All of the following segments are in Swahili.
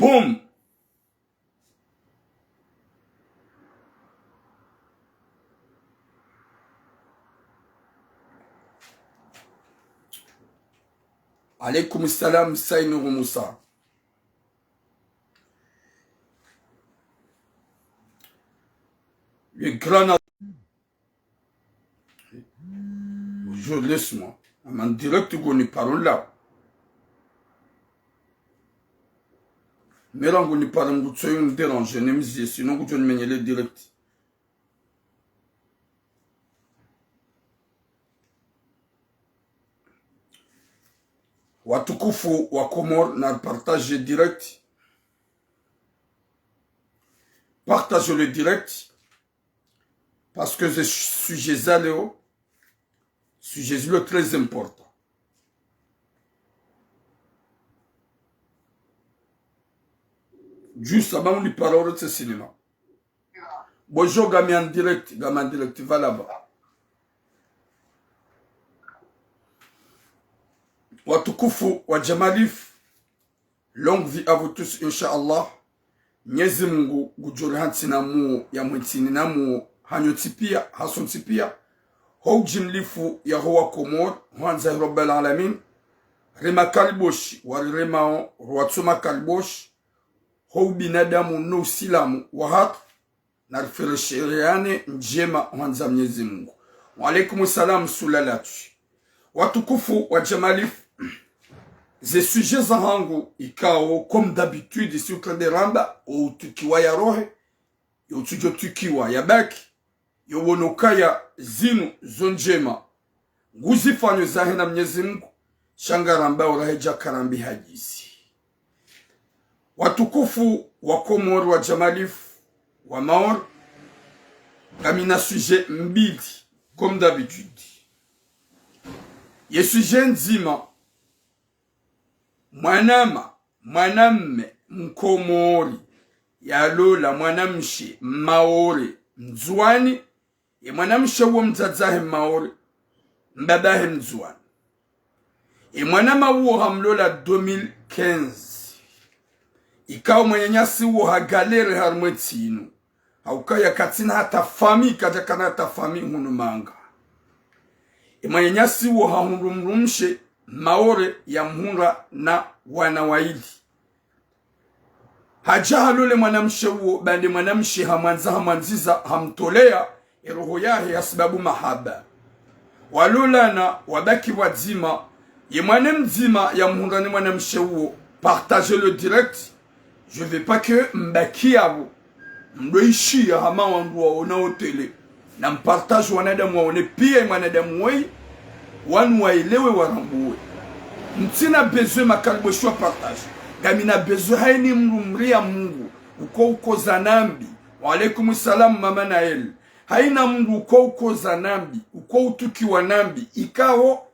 Boum. Alaykoum salam, Saïnourou Moussa. Le grand... Je laisse-moi. En direct, on est parole là. Mais là, on est parole, on est dérange, on est sinon, on est le direct. Watukufu wa Comore na partage direct. Partage le direct. Parce que ce sujet là, sujet là très important. Juste avant on lui parle de ce cinéma. Bonjour gamin en direct, va là-bas. Watukufu wa Jamalif, longue vie à vous tous, Inch'Allah. Nyezi Mungu gujuri hantina mu ya mwitini na mu hanyotipia, hasuntipia. Hou jimlifu ya huwa Comore, huanza Rabbal Alamin. Rima kaliboshi, wali rimao, ruwatsuma kaliboshi. Hou binadamu no silamu, wahak. Narifirishiriane njema huanza Mwenyezi Mungu. Wa alaikumu salam sulalatu. Watukufu wa Jamalif. Ze sujets za hangu ikao comme d'habitude ici au de ramba o tukiwa ya rohe yo tujo tukiwa ya baki yo wonokaya zinu zonjema nguzifanyo zahe na Mwenyezi Mungu shangaramba uraheja karambi hajizi. Watukufu wa Comore wa Jamalif wa Maor kamina sujet mbili comme d'habitude. Ye sujet nzima mwanamme Mkomori yalola mwanamshi Maori Mzwani ye mwanamshi uwo mzazahe Maori mbabahe Mzwani ye mwanama uwo hamlola 2015 ikawo mwenyanyasi uwo hagalere harumwetinu haukaya katina hata fami kajakana hata fami hunumanga ye mwenyanyasi uwo hahurumrumshe Maore ya mhura na wanawaili. Haja halole mwanamshe uo bande mwanamshe hamanziza hamtolea roho yahe ya sababu mahaba. Walola na wabaki wadzima ye mwanamzima ya mhura ni mwanamshe uo partagez le direct. Je veux pas que mbaki yabo mdoishi ya hama wangu waona hotele na mpartage wanadamu waone pia mwanadamu wei wanu waelewe warambuwe. Mtina besoin makalboshwa partage. Gamina besoin haini mrumria Mungu. Uko zanambi. Wa alaikumu salam mama Nael. Haina Mungu uko zanambi. Uko utuki wa nambi. Ikao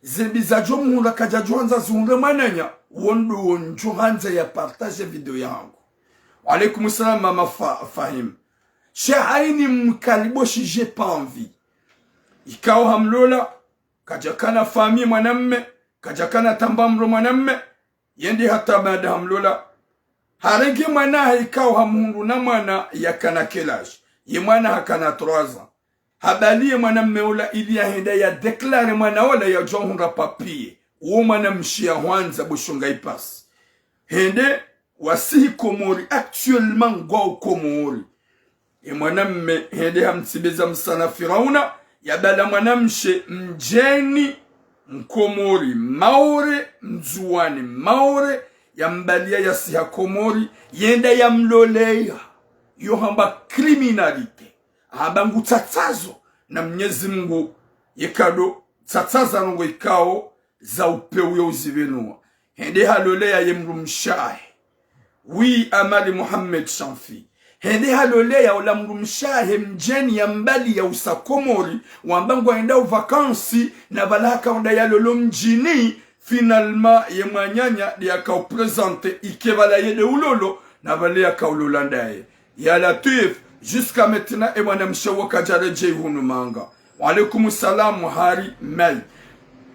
zebizajo Mungu kajajuanza zunre mananya. Wondo wonjo hanza ya partage video yangu. Wa alaikumu salam mama Fahim. She haini mkaliboshi j'ai pas envie. Ikao hamlola kajakana fami mwanamme kajakana tambamro mwanamme yendi hata baada hamlola harege mwana haikao hamundu na mwana yakana kelaj ye mwana hakana 3 ans habaliye mwanamme ula ili ahenda ya deklare mwana wala ya jonhura papie uo mwanamshi ya hwanza bushunga ipasi hende wasihi Komori actuellement ngwa Komori ye mwanamme hende hamtibeza msana Firauna ya bala mwanamshe mjeni Mkomori Maore Mzwani Maore ya mbalia ya siha Komori yenda ya mloleya yo hamba kriminalite hamba ngutatazo na Mwenyezi Mungu yekado tataza nongo ikao za upeu ya uzivenua hende haloleya ye mrumshahe wi amali Muhammad Shamfi hende haloleya ola mrumshahe mjeni ya mbali ya usa Komori wambangu waenda vakansi na balaka onda ya lolo mjini finalement ye mwanyanya di akao presente ikebala ye de ulolo na bale ya kaulolandaye ya latif jusqu'à maintenant e wana mshawo kajare je hunumanga wa alaikumu salam hari mai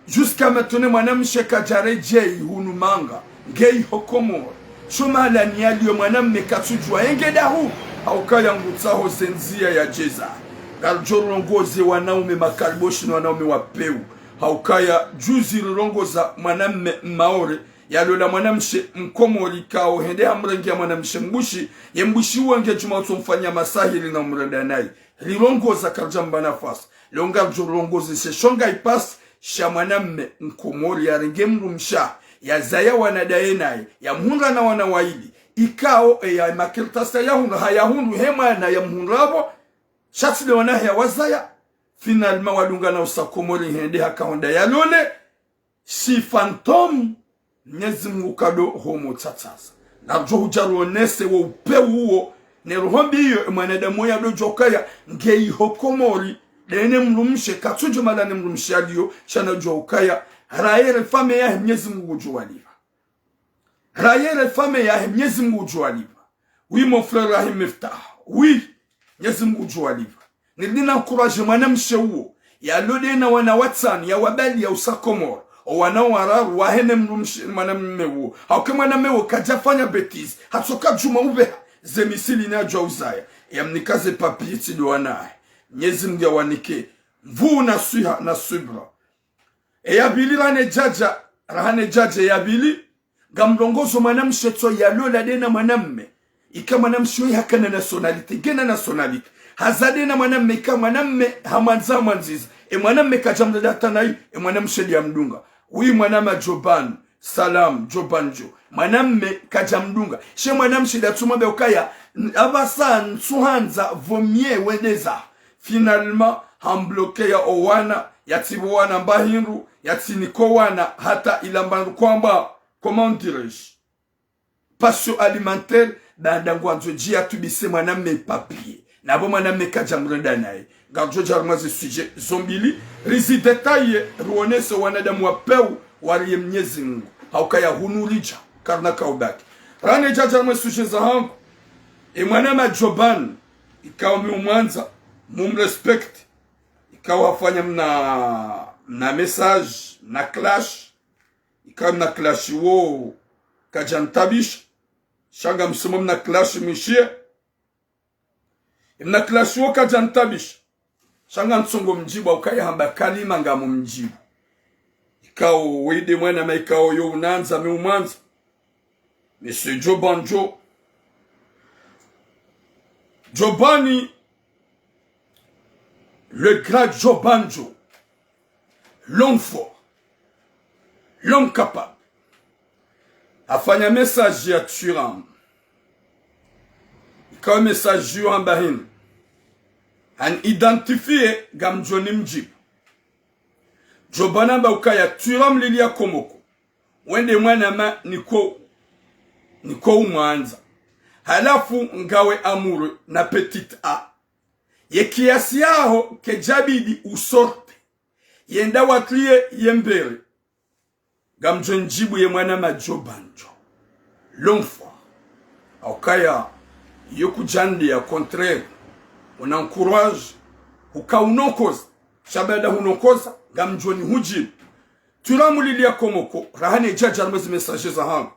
jusqu'à maintenant mwana mshe kajare je hunumanga gei hokomori chuma la niali mwanamme katujwa engedahu haukaya ngutsaho zenzia ya jeza galjorongoze wanaume makalboshi na wanaume wapeu haukaya juzi rongoza mwanamme maore yalola mwanamshe mkomori kao hende amrengia mwanamshe mbushi yembushi wange juma tumfanya masahili na mrenda naye lirongoza karjamba nafasi longaljorongoze se shonga ipas sha mwanamme mkomori ya rengemrumsha ya zaya wanadaye naye ya mhunga na wanawaili ikao ya makiltasa ya hundu haya hundu hema na ya mhundu shati de wana ya wazaya finalement walunga na usakomori hende hakaonda ya lole si phantom Mwenyezi Mungu kado homo tsatsaza na johujaru nese wo upeu huo ne rohombi hiyo mwanadamu ya dojokaya ngei hokomori dene mrumshe katsujo malane mrumshe aliyo shana jokaya raere fame ya Mwenyezi Mungu jualiva raere fame ya Mwenyezi Mungu jualiva oui mon frère Rahim Miftah oui Mwenyezi Mungu jualiva nilina encourage mwanamshe huo ya lode na wana watsan ya wabali ya usakomoro wana wararu wahene mrumshi mwanamme huo hauke mwanamme huo kajafanya betizi hatoka juma ube zemisili na jwa uzaya ya mnikaze papiye tido wanae Mwenyezi Mungu yawanike mvuu na suha na subra ya bili rahane jaja ya bili gamrongozo mwanamshe to ya lola dena mwanamme ika mwanamshe huo haka na nationalite gena nationalite hazade na mwanamme ika mwanamme hamanza mwanziza mwanamme kajamda data na mwanamshe ya mdunga oui mwanama Joban salam Jobanjo mwanamme kajamdunga she mwanamshe da tumambe ukaya abasa nsuhanza vomie wedeza finalement hambloke ya owana yatibu wana mbahinru yatiniko wana hata ilambandu kwamba comment dirais-je passion alimentaire dandangwanzo jia tubise mwanamme papier nabo mwanamme kajamrenda naye garjo jarmaze sujet zombili rizi detaye ruonese wanadamu wapeu waliye Mwenyezi Mungu haukaya hunulija karna kaubaki rane jarmaze sujet za hangu mwanama Joban ikawa miumwanza mumrespect ikawa fanya mna message na clash ikawa mna clash wo kajantabish shanga msomo mna clash mishie mna clash wo kajantabish shanga nsongo mjibu ukaya hamba kalima ngamu mjibu ikao wede mwana maikao yo unanza miumanza Monsieur Jobanjo Jobani le grand Jobanjo l'homme fort l'homme capable afanya message ya Turam ikawa message yu ambahin an identifie gamjoni mjibu Jobana ba ukaya Turam lilia komoko wende mwana ma niko umwanza halafu ngawe amuru na petite a ye kiasi yaho kejabidi usorte yenda watlie yembere gamjo njibu ye mwana ma Jobanjo l'enfant aukaya yoku jandi ya contraire on encourage ukaunokoza shabada hunokoza gamjoni hujibu Turamu lilia komoko rahane jaja almezi messages za hangu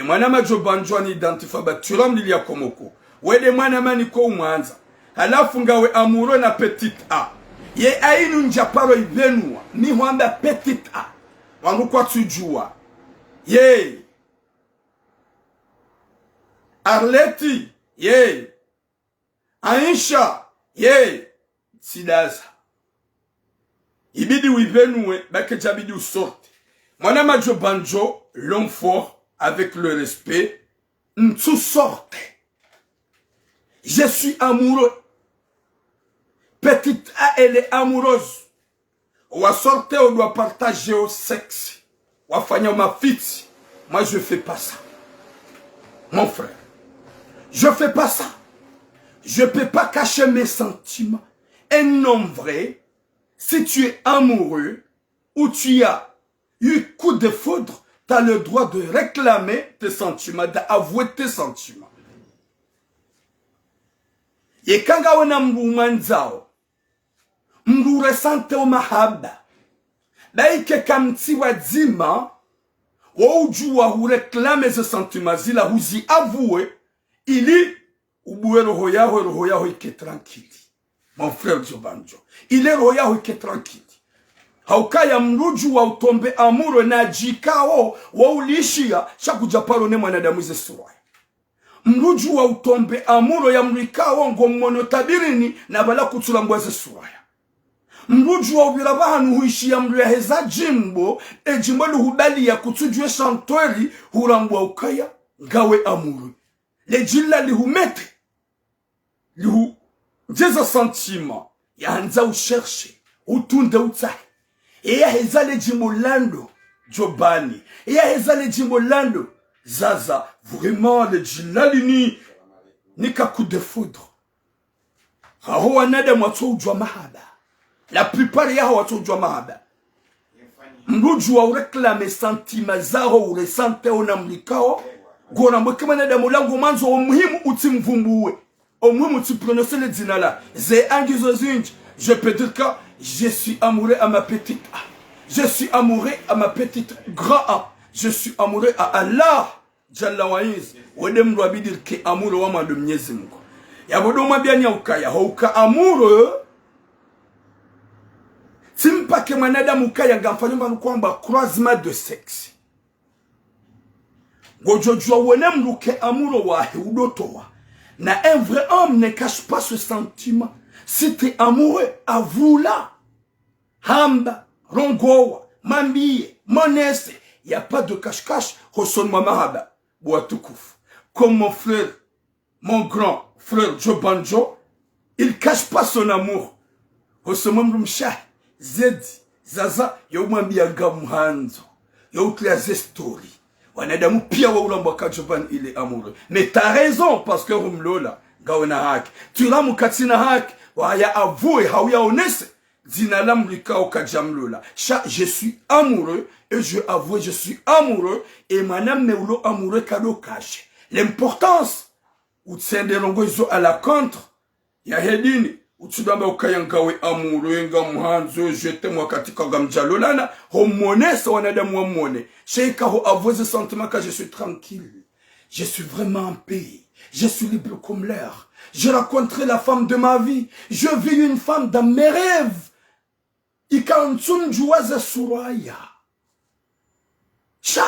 mwana ma Jobanjo ani identify ba Turamu lilia komoko wede mwana ma niko umwanza halafu ngawe amuro na petite a ye ainu njaparo ibenua ni huamba petite a wangu kwa tujua ye Arleti ye Aisha ye sidaza ibidi uibenue bake jabidi usorte mwana ma Jobanjo l'homme fort avec le respect n'tu sorte je suis amoureux petite A elle est amoureuse wa sorte on doit partager au sexe wa fanya ma fiti moi je fais pas ça mon frère je fais pas ça je peux pas cacher mes sentiments un homme vrai si tu es amoureux ou tu as eu coup de foudre tu as le droit de réclamer tes sentiments d'avouer tes sentiments et quand on a mbumanzao mbu resante o mahaba daike kamti wadzima Waujua hureklame ze sentima zila huzi avoué, ili ubue roho yaho ike tranquille. Mon frère Jobanjo, ile roho yaho ike tranquille. Haukaya mruju wa utombe amuro na jikao wa ulishia shakuja parone mwanadamu ze suraya. Mruju wa utombe amuro ya mrikao ngomono tabirini na bala kutula mbwaze suraya. Mruju wa ubirabahanu huishi ya mru ya heza jimbo, jimbo luhubali ya kutujue shantweli hurambwa ukaya ngawe amuru. Le jila lihumete, lihu jeza sentima, ya hanza uchershe, utunde utahe. Eya heza le jimbo lando, Jobani. Eya heza le jimbo lando, Zaza. Vraiment, le jila ni ka coup de foudre. Haho wanade mwatu ujwa mahaba. La plupart ya watu ujwa mahaba. Mruju wa ureklame sentima zao uresante onamlikao. Gora mwekema nada mulango manzo omuhimu utimvumbuwe. Omuhimu utiprononcer le dinala. Ze angizo zinji. Je peux dire que je suis amoureux à ma petite A. Je suis amoureux à ma petite grand A. Je suis amoureux à Allah. Jalla waiz. Wede mru abidir ke amoureux wa madu mnyezi mko. Ya bodo mabiani ya ukaya. Hauka amoureux. Simpa ke mwanadamu ukaya ngamfanyumba nukwamba croisement de sexe. Gojojua wene mruke amoureux wahe udotowa. Na un vrai homme ne cache pas ce sentiment. Si t'es amoureux, avoue-la. Hamba, rongowa, mambiye, monese. Il n'y a pas de cache-cache. Hoson mamahaba, boatoukuf. Comme mon frère, mon grand frère Jobanjo, il ne cache pas son amour. Hoson mamrumshah, zedi, zaza, yomambia gamuhanzo. Yoklia zestori. Wanadamu pia wa ulambwaka Joban il est amoureux. Mais t'as raison parce que rumlola, gawena haki. Tu l'as mukatina haki. Waya avoué, hawya onese. Dinalam likao kajamlola. Je suis amoureux et je avoue, je suis amoureux et manam meulo amoureux kado cache. L'importance ou tsende longo izo à la contre ya hedini utudamba ukayangawe amoureux ngamuhanzo jete mwakatika gamjalolana homonese wanadamu wamone. Sheika ho avoué ce sentiment que je suis tranquille. Je suis vraiment en paix. Je suis libre comme l'air. Je rencontrerai la femme de ma vie. Je vis une femme dans mes rêves. Ikantunjuaza suraya. Cha,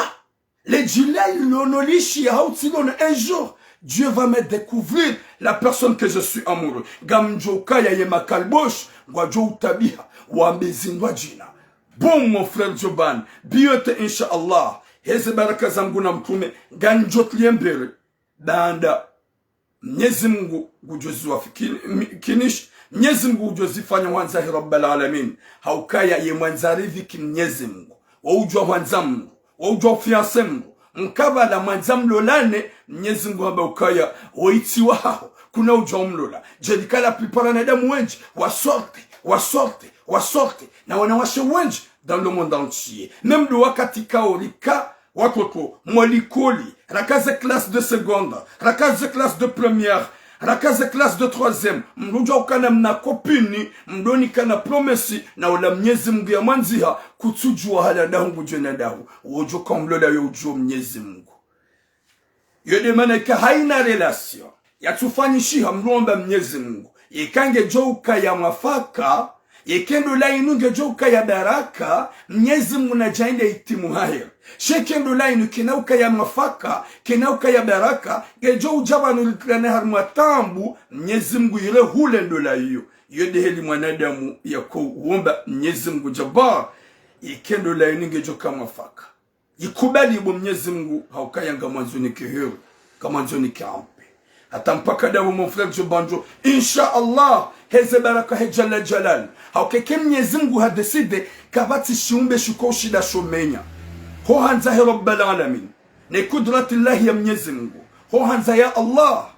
les gilets l'onolishi hautsilon un jour. Dieu va me découvrir la personne que je suis amoureux. Gamjoka ya yema kalbosh, gwajo utabiha, wambezindwa jina. Bon mon frère Joban, biyote inshallah. Heze baraka zangu na mtume, ganjot liembere. Danda. Mwenyezi Mungu ujuzi wa kinish, Mwenyezi Mungu ujuzi fanya wanzahi Rabbal Alamin. Haukaya ye mwanzarivi ki Mwenyezi Mungu. Waujua wanzamu, waujua fianse Mungu. Mkabala mwanzamu lolane, Mwenyezi Mungu haba ukaya, waiti wao, kuna ujua mlola. Jelikala plupara na damu wenji, wasorte, na wanawashe wenji, dans le monde entier. Même le wakati kaolika, watoto, mwalikoli, rakaze classe de seconde, rakaze classe de première, rakaze classe de troisième, mruja ukana mna kopini, mdoni kana promesi, na ula Mwenyezi Mungu ya manziha, kutujua hala dahu jena dahu, ujo kamlola yo ujo Mwenyezi Mungu. Yode maneka haina relation, ya tufanyishiha mromba Mwenyezi Mungu, yekange jouka ya mafaka, yekendo la inunge jouka ya baraka, Mwenyezi Mungu na jainde itimu haya. Shekendo la inu kinauka ya mafaka, kinauka ya baraka, gejo ujabanu likrane harmatambu, Mwenyezi Mungu yile hulendo la hiyo. Yode heli mwanadamu yako uomba Mwenyezi Mungu jabar, yekendo la inunge joka mafaka. Yikubali ibo Mwenyezi Mungu haukayanga mwanzoni kihiru, kama mwanzoni kiampe. Hata mpaka dawo mon frère Jobanjo, insha Allah, heze baraka hejala jalal. Haukeke Mwenyezi Mungu hadeside, kabati shiumbe shuko shida shomenya. Ho hanza ya Rabbal Alamin. Ne kudrati Allah ya Mwenyezi Mungu. Ho hanza ya Allah.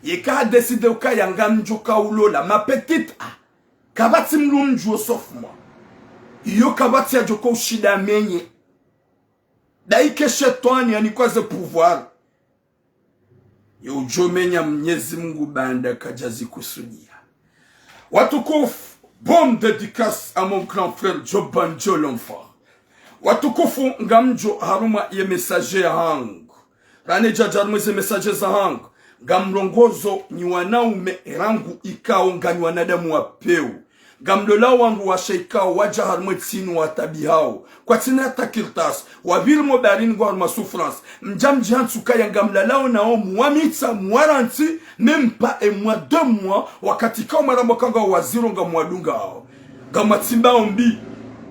Yeka hadeside ukaya ngamjuka ulola, ma petite a. Kabati mlumju sauf moi. Iyo kabati ya joko shida menye. Daike shetani anikwaze pouvoir. Yo jomenya Mwenyezi Mungu banda kajazi kusudia. Watukufu, bonne dédicace à mon grand frère Jobanjo l'enfant. watukufu ngamjo haruma ye message ya hangu rane jajarumwe ze message za hangu ngamrongozo ni wanaume rangu ikao ngani wanadamu wapeu gamlola wangu wa sheikao waja harumwe tsinu wa tabihao kwa tsina ya takirtas wabili mobarini kwa haruma souffrance mjamji hansuka ya ngamlalao nao muwamitsa muwaranti mempa e mwa 2 mois wakati kao maramokanga waziro nga mwadunga hao gamatsimba ombi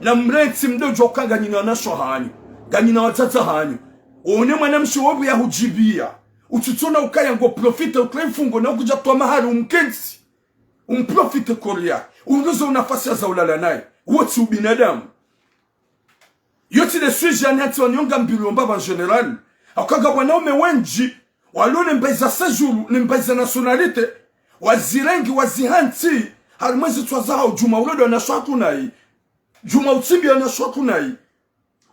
na mrenti mdojo kanga nina nasho hanyu ganina watata hanyu one mwanamshi wabu ya hujibia ututona ukaya ngo profite uklefungo na ukuja toa mahari umkensi umprofite korea ungezo nafasi ya zaulala naye wote ubinadamu yote de sujet anati wanyonga mbilomba en general akaga wanaume wenji walone mbaiza sejuru ni mbaiza nationalite wazirengi wazihanti harimwezi twazao juma ulodo na shwaku nai juma utsimbi na shwaku nai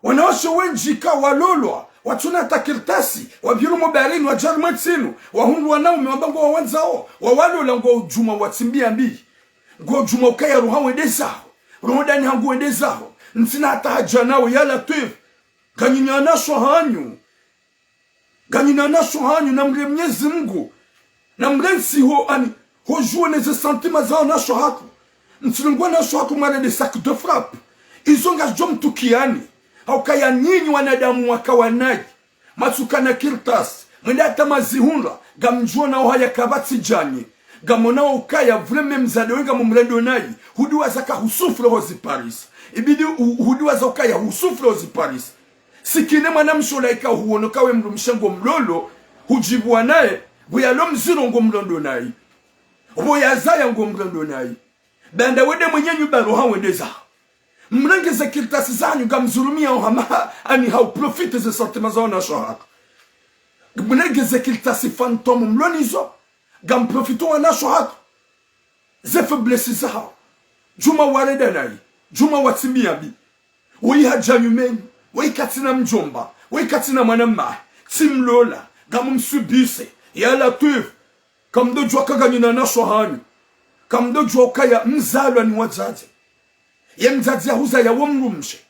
wanawashe wenji ka walolwa watuna takirtasi wabiru mobarini wa jarmatsinu wahundu wanaume wabango wawanzao wawalola ngo juma watsimbi ambi ngo juma ukaya ruha wendezao ruhodani hangu wendezao ntina hata haja nawe ya latif ganyina nasho hanyu na mre mnyezi Mungu na mrensi ho ani hojue neze sentima zao nasho haku ntilungwa nasho haku mare de sac de frappe izonga jom tukiani haukaya nyinyi wanadamu wakawanai matsukana kirtas mwenda hata mazihunra gamjua na ohaya kabati jani gamona ukaya vreme mzade wenga mumrendo nai huduwa zaka husufre hozi Paris ibidi huduwa za ukaya husufre hozi Paris sikine mwanamshola ika huonoka we mrumshango mlolo hujibuwa nae buyalo mziro ngo mlondo nai buyazaya ngo mlondo nai banda wede mwenye nyubaro hawendeza mrengeze kirtasi zanyu gamzurumia ohama ani hau profite ze sentiments za nasho haka mrengeze kirtasi fantôme mlonizo gam profito wa nasho haka ze faiblesse zao juma wareda nai juma watimia bi wei hajanyu menyu wei katina mjomba wei katina mwanama timlola gam msubise ya latif kamdo jwa kaganyina nasho hanyu kamdo jwa kaya mzalwa ni wazazi ye mzazi ya huza ya womrumshe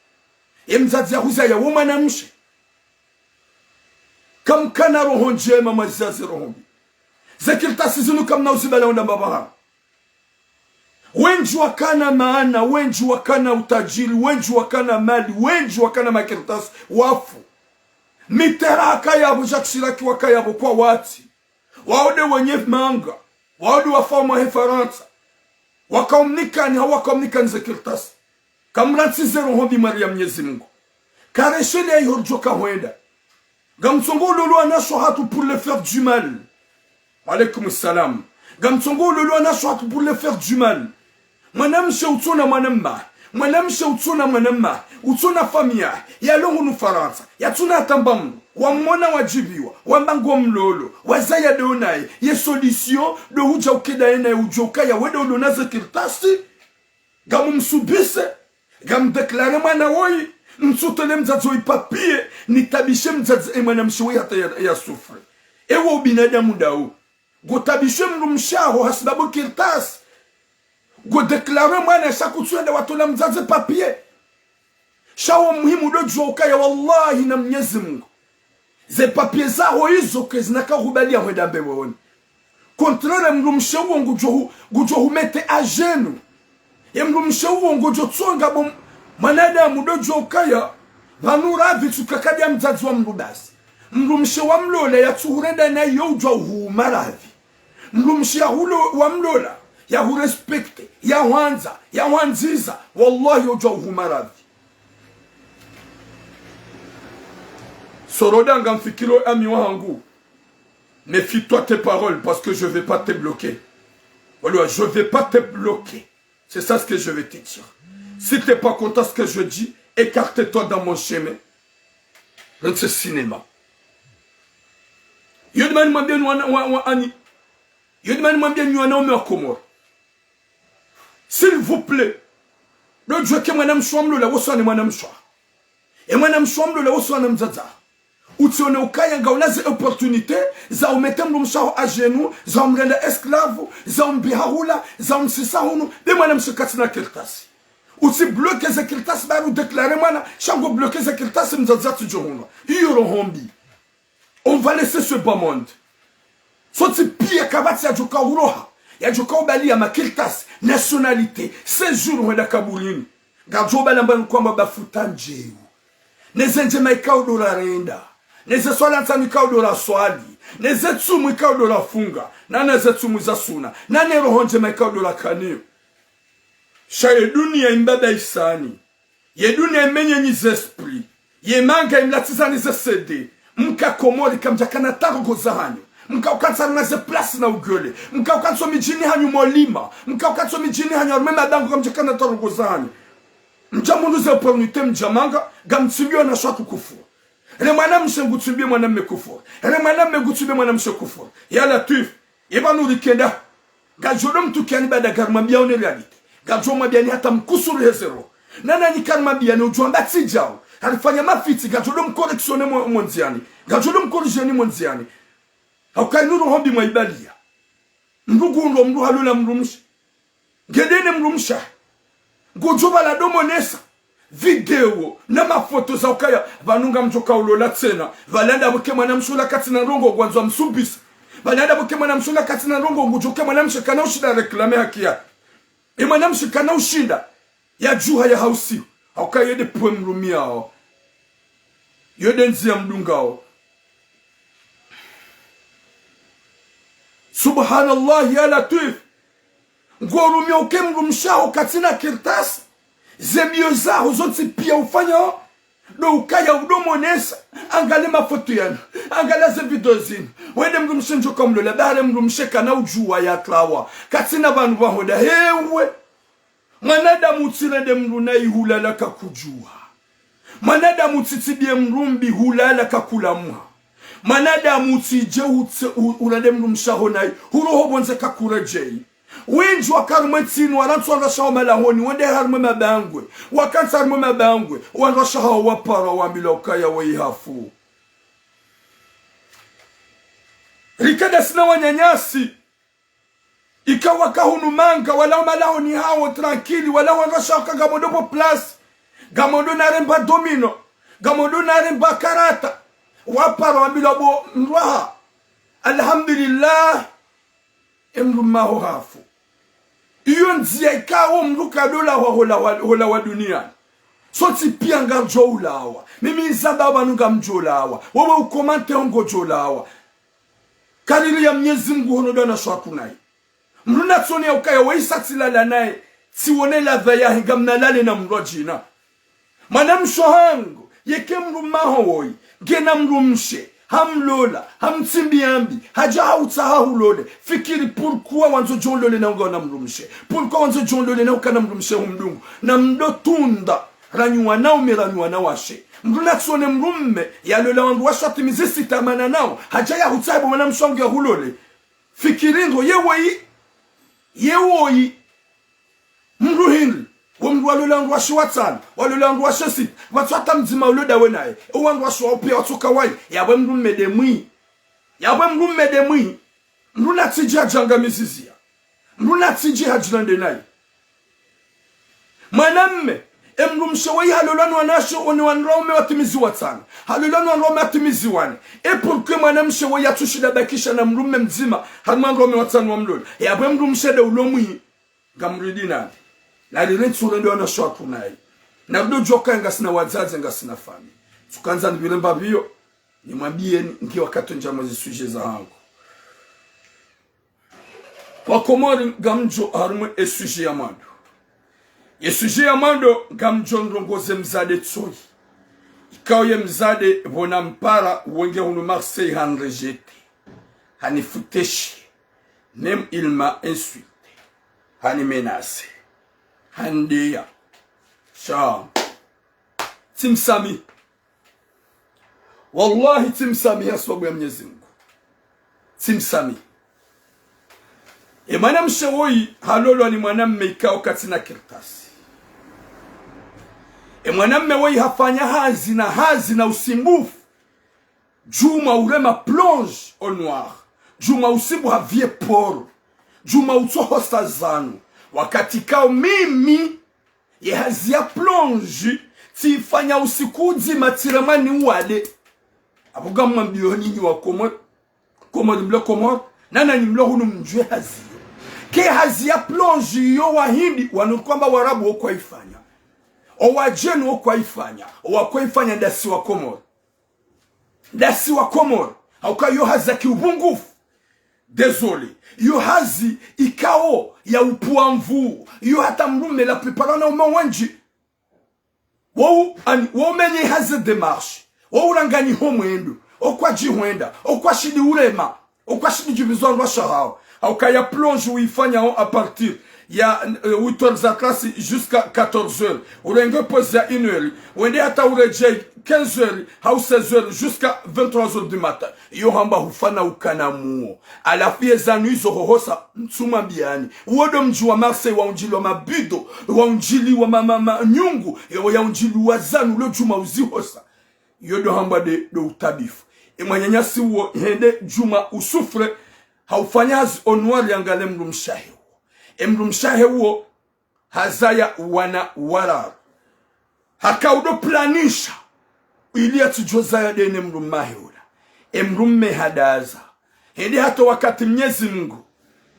ye mzazi ya huza ya womanamshe kam kana roho njema mazazi roho zekirtasi zinu kam na usibala onda babaha wenji wakana maana wenji wakana utajiri wenji wakana mali wenji wakana makirtasi wafu miteraka yabo jakshiraki wakayabo kwa wati waode wenye manga waode wafama hefaransa wakaumnikani hawakamnikani zekirtasi kamransi zero hondi Maria Mwenyezi Mungu kareshele yorjoka huenda gamtsongo lolo anasho hatu pour le faire du mal alaykum salam gamtsongo lolo anasho hatu pour le faire du mal mwanamshe utona mwanamshe utona mwanamma utona famia ya longu nu faransa ya tuna tambamu wamona wajibiwa wambango mlolo wazaya donai ye solution do huja ukeda ena ujoka ya wedo donaze kirtasi gamu msubise gam deklare mwana woi msutele mzazo ipapie nitabishe mzazo mwana mshiwe hata ya sufre ewo binadamu dao gotabishe mrumshaho hasibabu kirtasi go deklare mwana shakutuenda watola mzazo papie shawo muhimu do joka ya wallahi na Mwenyezi Mungu ze papie zao hizo kezinaka kubalia wedambe woni contraire mrumshawo ngujo humete ajenu ye mrumshawo ngujo tsonga bom manadamu do joka ya vanura vitukakadia mzazi wa mrubasi mrumshawo mlola ya tuhurenda na yojwa humaravi mrumshawo wa mlola ya hurespecte ya wanza ya wanziza wallahi yojwa humaravi Sorodanga mfikiro ami wangu méfie-toi tes paroles parce que je vais pas te bloquer. Voilà, je vais pas te bloquer. C'est ça ce que je vais te dire. Si tu n'es pas content de ce que je dis, écarte-toi dans mon chemin. Dans ce cinéma. Je demande bien je demande bien s'il vous plaît. Le Dieu que madame Chouamlo la wosane madame Chouam. Et madame Chouamlo la wosane mzaza. Utione ukaya ngaulaze opportunité za umete mrumshaho ajenu za umrenda esclave za umbihahula za umsisahunu de mwana mshikatina kirtasi usi bloke ze kirtasi baru déclarer mwana shango bloke ze kirtasi mzazatu johonga iyo rohombi. On va laisser ce bas monde. Soti pia kabati ya joka uroha ya joka ubali ya makirtasi nationalité séjour wenda kabulini gajo balamba kwamba bafuta njeu nezenje maikao dola renda neze swala ntani kao dola swali neze tsumu kao dola funga na neze tsumu za suna na ne rohonje maikao dola kanio shaye dunia imbada isani ye dunia imenye niz esprit ye manga imlatiza nize sede mka komori kamjakana tarogo za hanyo mka ukansa naze place na ugole mka ukanso mijini hanyu molima mka ukanso mijini hanyu mema dango kamjakana tarogo za hanyo mjamundu ze opportunité mjamanga gamtsimbio na shwa kukufu ele mwana mshengutsimbie mwana mmekufu ele mwana mmegutsimbie mwana mshekufu ya Latif ibanu rikenda gajodo mtukiani bada garma biaone reality gajo mabiani hata mkusuru hezero nana ni karma biani ujuamba tijao alifanya mafiti gajodo mkorektione monziani gajodo mkorejeni monziani haukainuru hombi mwaibalia mrugu ndo mru halula mrumsha gedene mrumsha gojoba la domonesa video na mafoto za ukaya vanunga mjoka ulola tena valanda buke mwana mshula katina rongo gwanzo msubisa valanda buke mwana mshula katina rongo ngujoke mwana mshikana ushida reklame haki yake mwana mshikana ushinda ya juha ya hausi ukaya yede pwe mrumia hao yede nzi ya mdunga hao. Subhanallah ya Latif ngorumia uke mrumshao katina kirtasi zemio zao zonti pia ufanya do ukaya udomonesa angale mafoto yana angala ze video zinu wende mrumshenjo kamlola dare mrumsheka na ujua ya klawa katina banu bahoda hewe manadamu tsirede mruna ihulala kakujua manadamu tsitibie mrumbi hulala kakulamwa manadamu tsije urade mrumshaho nai huroho bonze kakurejei wenji wakarumetsini warantu wanrashaho malahoni wende harme mabangwe wakansa harme mabangwe wanrashaho wapara wambila ukaya weihafu rikada sina wanyanyasi ikawa kahunumanga wala malahoni hao tranquili wala wanrashaho kagamodopo plus gamodo naremba domino gamodo naremba karata wapara wambila bo mruaha alhamdulillah emrumaho hafu iyo nzia ikawo mruka dola hola wa dunia soti pia nga jolawa mimi nzaba wanuga mjolawa wewe ukomante ongo jolawa kalili ya Mwenyezi Mungu honodo na shwakunai mruna tsoni ya ukaya weisatilala naye siwone ladha ya hingamna lale na mrojina manamshohango yeke mrumaho woi gena mrumshe hamlola hamtsimbiambi haja hautsaha hulole fikiri pourquoi wanzo jonlole na ngona mrumshe pourquoi wanzo jonlole na ukana mrumshe humdungu na mdotunda ranywa nao miranywa na washe mruna tsone mrumme ya lola wangu washati mizisi tamana nao haja ya hautsaha mwana mshonge hulole fikirindo yewoi mruhinri wamru walolangu washiwatana walolangu washesi watwata mzima uloda wenaye uwangu washiwapia watuka wai yabwe mru mmedemwi mru natiji hajanga mizizia mru natiji hajilande naye mwanamme mru mshawai halolanu wanasho oni wanraume watimizi watana halolanu wanraume watimizi wane pourquoi mwanamme shawai atushida bakisha na mrumme mzima halmanraume watana wamlola yabwe mru mshede ulomwi gamridi nani na lirentsure ndio na shwaku naye na ndo joka ngasina wazazi ngasina fami tukanza ndibilemba biyo nimwambie ngi wakati njamo suje za hangu wakomori gamjo harumwe esuje ya mando esuje ya mando gamjo ndongoze mzade tsoi ikao ye mzade bona mpara wenge hunu Marseille han rejete hani futeshi nem il m'a insulté hani menacé handia sha timsami wallahi timsami ya sababu ya Mwenyezi Mungu timsami mwana mshewoi halolo ni mwanamme ikao katina kirtasi mwanamme woi hafanya hazi na usimbufu juma urema plonge au noir juma usibu havie poro juma utoho stazanu wakati kao mimi ye hazia plonge tifanya usiku nzima tiramani wale abuga mwambioni ni wa Komoro mlo Komoro nana ni mlo hunu mjue hazio ke hazia plonge yo wahindi wanukwamba warabu okwa ifanya owajenu okwa ifanya owakwa ifanya ndasi wa Komoro hauka yo hazaki ubungufu désolé yo hazi ikao ya upuamvu yo hata mrume la plupart na umewanji wo menye haze démarche wo urangani homwendo okwa jihwenda okwa shidi urema okwa shidi jubizwa rwa shahao hauka ya plonge uifanya à partir ya 8h za klasi jusqu'à 14h urenge pose ya 1h wende hata ureje 15h au 16h jusqu'à 23h du matin yo hamba hufana ukanamuo alafu yezanu hizo hohosa mtsuma biani uodo mji wa Marseille wa unjili wa mabido wa unjili wa mama nyungu ya unjili wa zanu lo juma uzihosa yodo hamba de utabifu imanyanyasi uo hende juma usufre haufanyazi onwari yangale mrumshahe emrumshahe uo hazaya wana warar hakaudo planisha ili atujozaya dene mrumahe ula emrumme hadaza hindi hato wakati Mwenyezi Mungu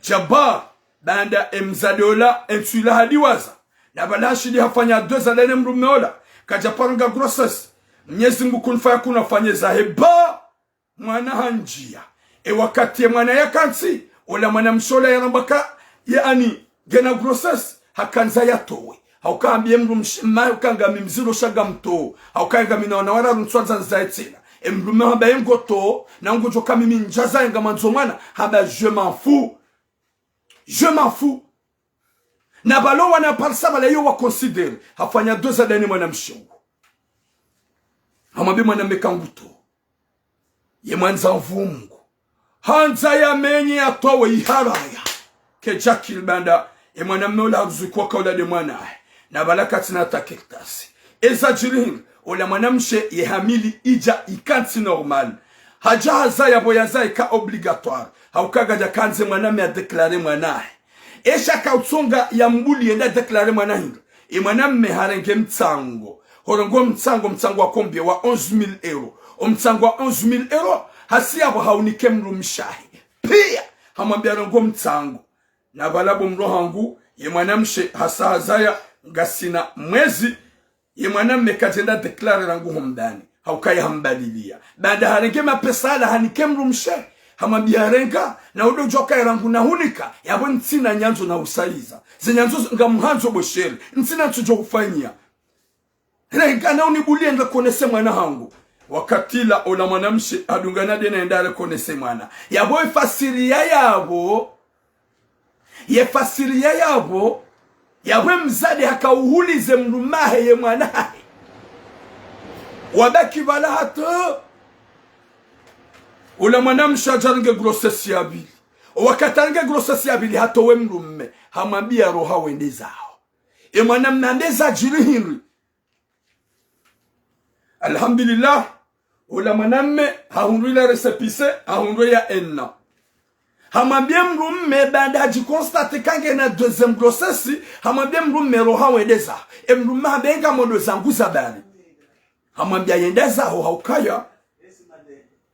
Jabbar banda emzadola ensula hadiwaza na balashidi hafanya doza dene mrumme ula kajapanga grossess Mwenyezi Mungu kunfaya kuna fanyeza heba mwana hanjia wakati mwana ya kansi ula mwana mshola ya rambaka yaani gena grossess hakanza yatowe haukambie mrumshima ukanga mimziro shaga mto haukanga minaona wala runswanza nzaitsina emrume haba yengoto na ngojo kama mimi njaza nga manzo mwana haba je m'en fous na balo wana parsa bala yo wa considere hafanya doza dani mwana mshongo hamwambie mwana mekanguto ye mwanza mvungu hanza ya menye atowe iharaya ke Jackie banda e mwana mmola azukwa kaula de mwana na balakati na takektasi ezajirin ola mwanamshe yehamili ija ikanti normal haja hazaya boyaza ka obligatoire haukaga ja kanze mwaname a déclarer mwanae esha kautsonga ya mbuli enda déclarer mwanae e mwaname harenge mtsango horongo mtsango wa kombie wa 11000 euro mtsango wa 11000 euro hasi abo haunike mrumshahi pia hamwambia rongo mtsango na balabo mrohangu ye mwanamshe hasa hazaya ngasina mwezi ye mwanamme katenda declare rangu homdani haukaya hambadilia baada harenge mapesa ala hanike mrumshe hamwambia renga na udo joka rangu na hunika yabo ntsina nyanzo na usaiza zinyanzo ngamuhanzo bosheri ntsina tujo kufanyia renga na unibulie ndo konese mwana hangu wakatila ola mwanamshe adungana dena ndale konese mwana yabo ifasiria yabo yefasiria yabo yawe mzade hakauhulize mrumahe ye mwanahe wabaki bala hato ula mwanamsha jaringe grossesse ya bili wakataringe grossesse ya bili hato we mrumme hamwambia roha wende zao e mwanamme andeza jirihiri alhamdulillah ula mwanamme hahunduila resepise hahundu ya enna hamwambie mrumme baada hajikonstate kange na deuxième grossesse hamwambie mrumme roha wedeza mrumme habenga modo zangu zabani hamwambia yendeza ho haukaya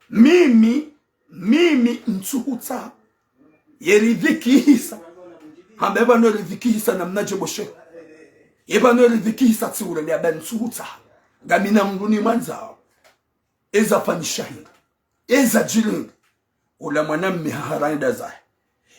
mimi ntsuhutsa yeridhiki hisa hambeba no ridhiki hisa na mnaje boshe yeba no ridhiki hisa tsura ni aban ntsuhutsa ngamina mruni mwanzao eza fanishahi eza jiringa ula mwanamme haranda zae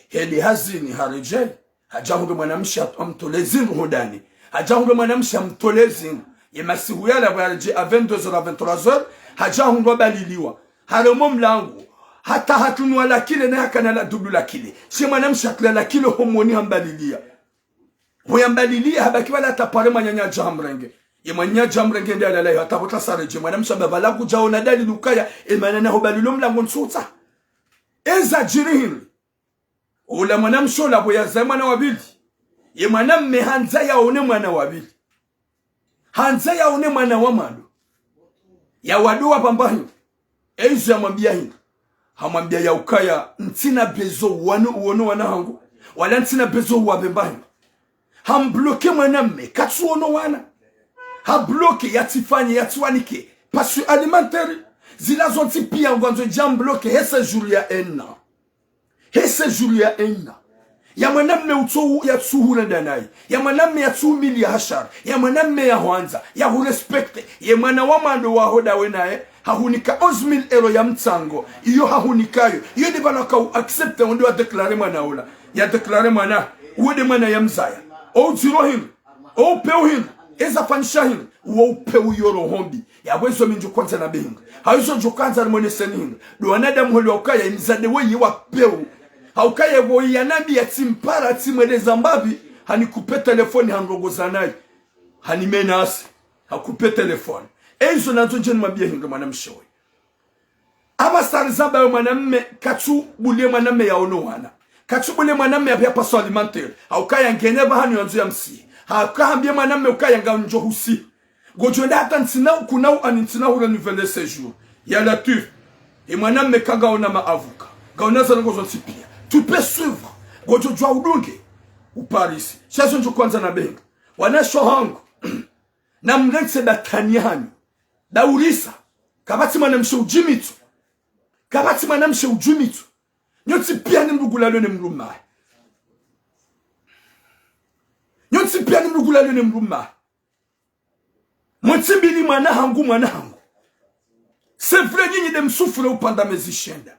hedi hazini harejei hajangu mwanamsha amtolezini hodani hajangu mwanamsha amtolezini yemasihu yala baje a 22h à 23h hajangu baliliwa halomo mlangu hata hatunwa lakile na hakana la dubu lakile si mwanamsha kila lakile homoni hambalilia hoyambalilia habaki wala tapare manyanya jamrenge yemanya jamrenge ndia la hata bota sareje mwanamsha babalagu jaona dali lukaya emanana hobalilo mlangu nsutsa eza jirihiri ula mwanamshola boyaza mwana wabili ye mwanamme hanza yaone mwana wabili hanza yaone mwana wa mado ya wadoa pambahi ezo yamwambia hinga hamwambia ya ukaya ntina bezo wano uono wana hangu wala ntina bezo wabembahi hambloke mwanamme katsuono wana habloke yatifanye yatuanike pasu alimentaire zilazonti pia ngwanzo jambloke hese jour ya enna hese jour ya enna ya mwanamme utohu ya tsuhura danai ya mwanamme ya tsumili ya hashar ya mwanamme ya hwanza ya hurespekte ya mwana wa mando wa hoda wenae hahunika 11,000 euro ya mtsango iyo hahunikayo iyo ni bana ka accepte ondo wa declare mwana ola ya declare mwana uwede mwana ya mzaya o zirohin o peuhin eza fanshahin wo peu yoro hombi ya bwezo minju kwanza na benga haizo jokanza mone senin do anada mholo okaya imzade we wa peu haukaye wo ya nabi ya timpara timwele zambabi hanikupe telefoni hanrogoza naye hanimenasi hakupe telefoni ezo nazo njeni mabia hinga mwanamshawe ama sarizamba yo mwanamme katu bulie mwanamme ya ono wana katu bulie mwanamme ya paso alimentaire haukaya ngene bahanu yanzu ya msi haukahambia mwanamme ukaya nga njohusi gojonda hata ntina kunau anintina hura nouvelle séjour ya latif e mwanamme kaga ona maavuka gaona zango zonti pia tu peux suivre gojojwa udunge u Paris chazo njo kwanza na benga wanasho hangu na mlense bataniani daurisa kabati mwanamshe ujimitu kabati mwanamshe ujimitu nyoti pia ni mrugulalo ne mruma nyoti pia ni mrugulalo ne mruma mwoti bini mwana hangu c'est vrai nyinyi de msufure upanda mezishenda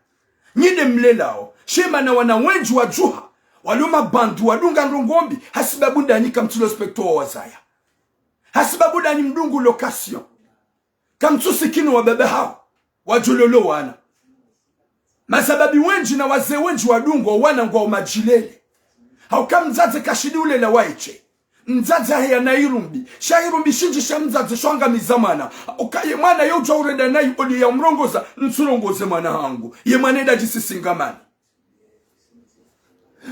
nyinyi de mlelao shema na wana wenji wa juha walioma bandu wadunga ndongombi hasibabu ndani kamtulo specto wa wazaya hasibabu ndani mdungu location kamtusikini wa bebe hao wajulolo wana masababi wenji na wazee wenji wadungo wana ngwa umajilele hauka mzaze kashidi ule la waiche mzaze haya na irumbi shairumbi shinji shamzaze shwanga mizamana ukaye mwana yoja urenda na yodi ya mrongoza nsurongoze mwana hangu ye maneda jisisingamani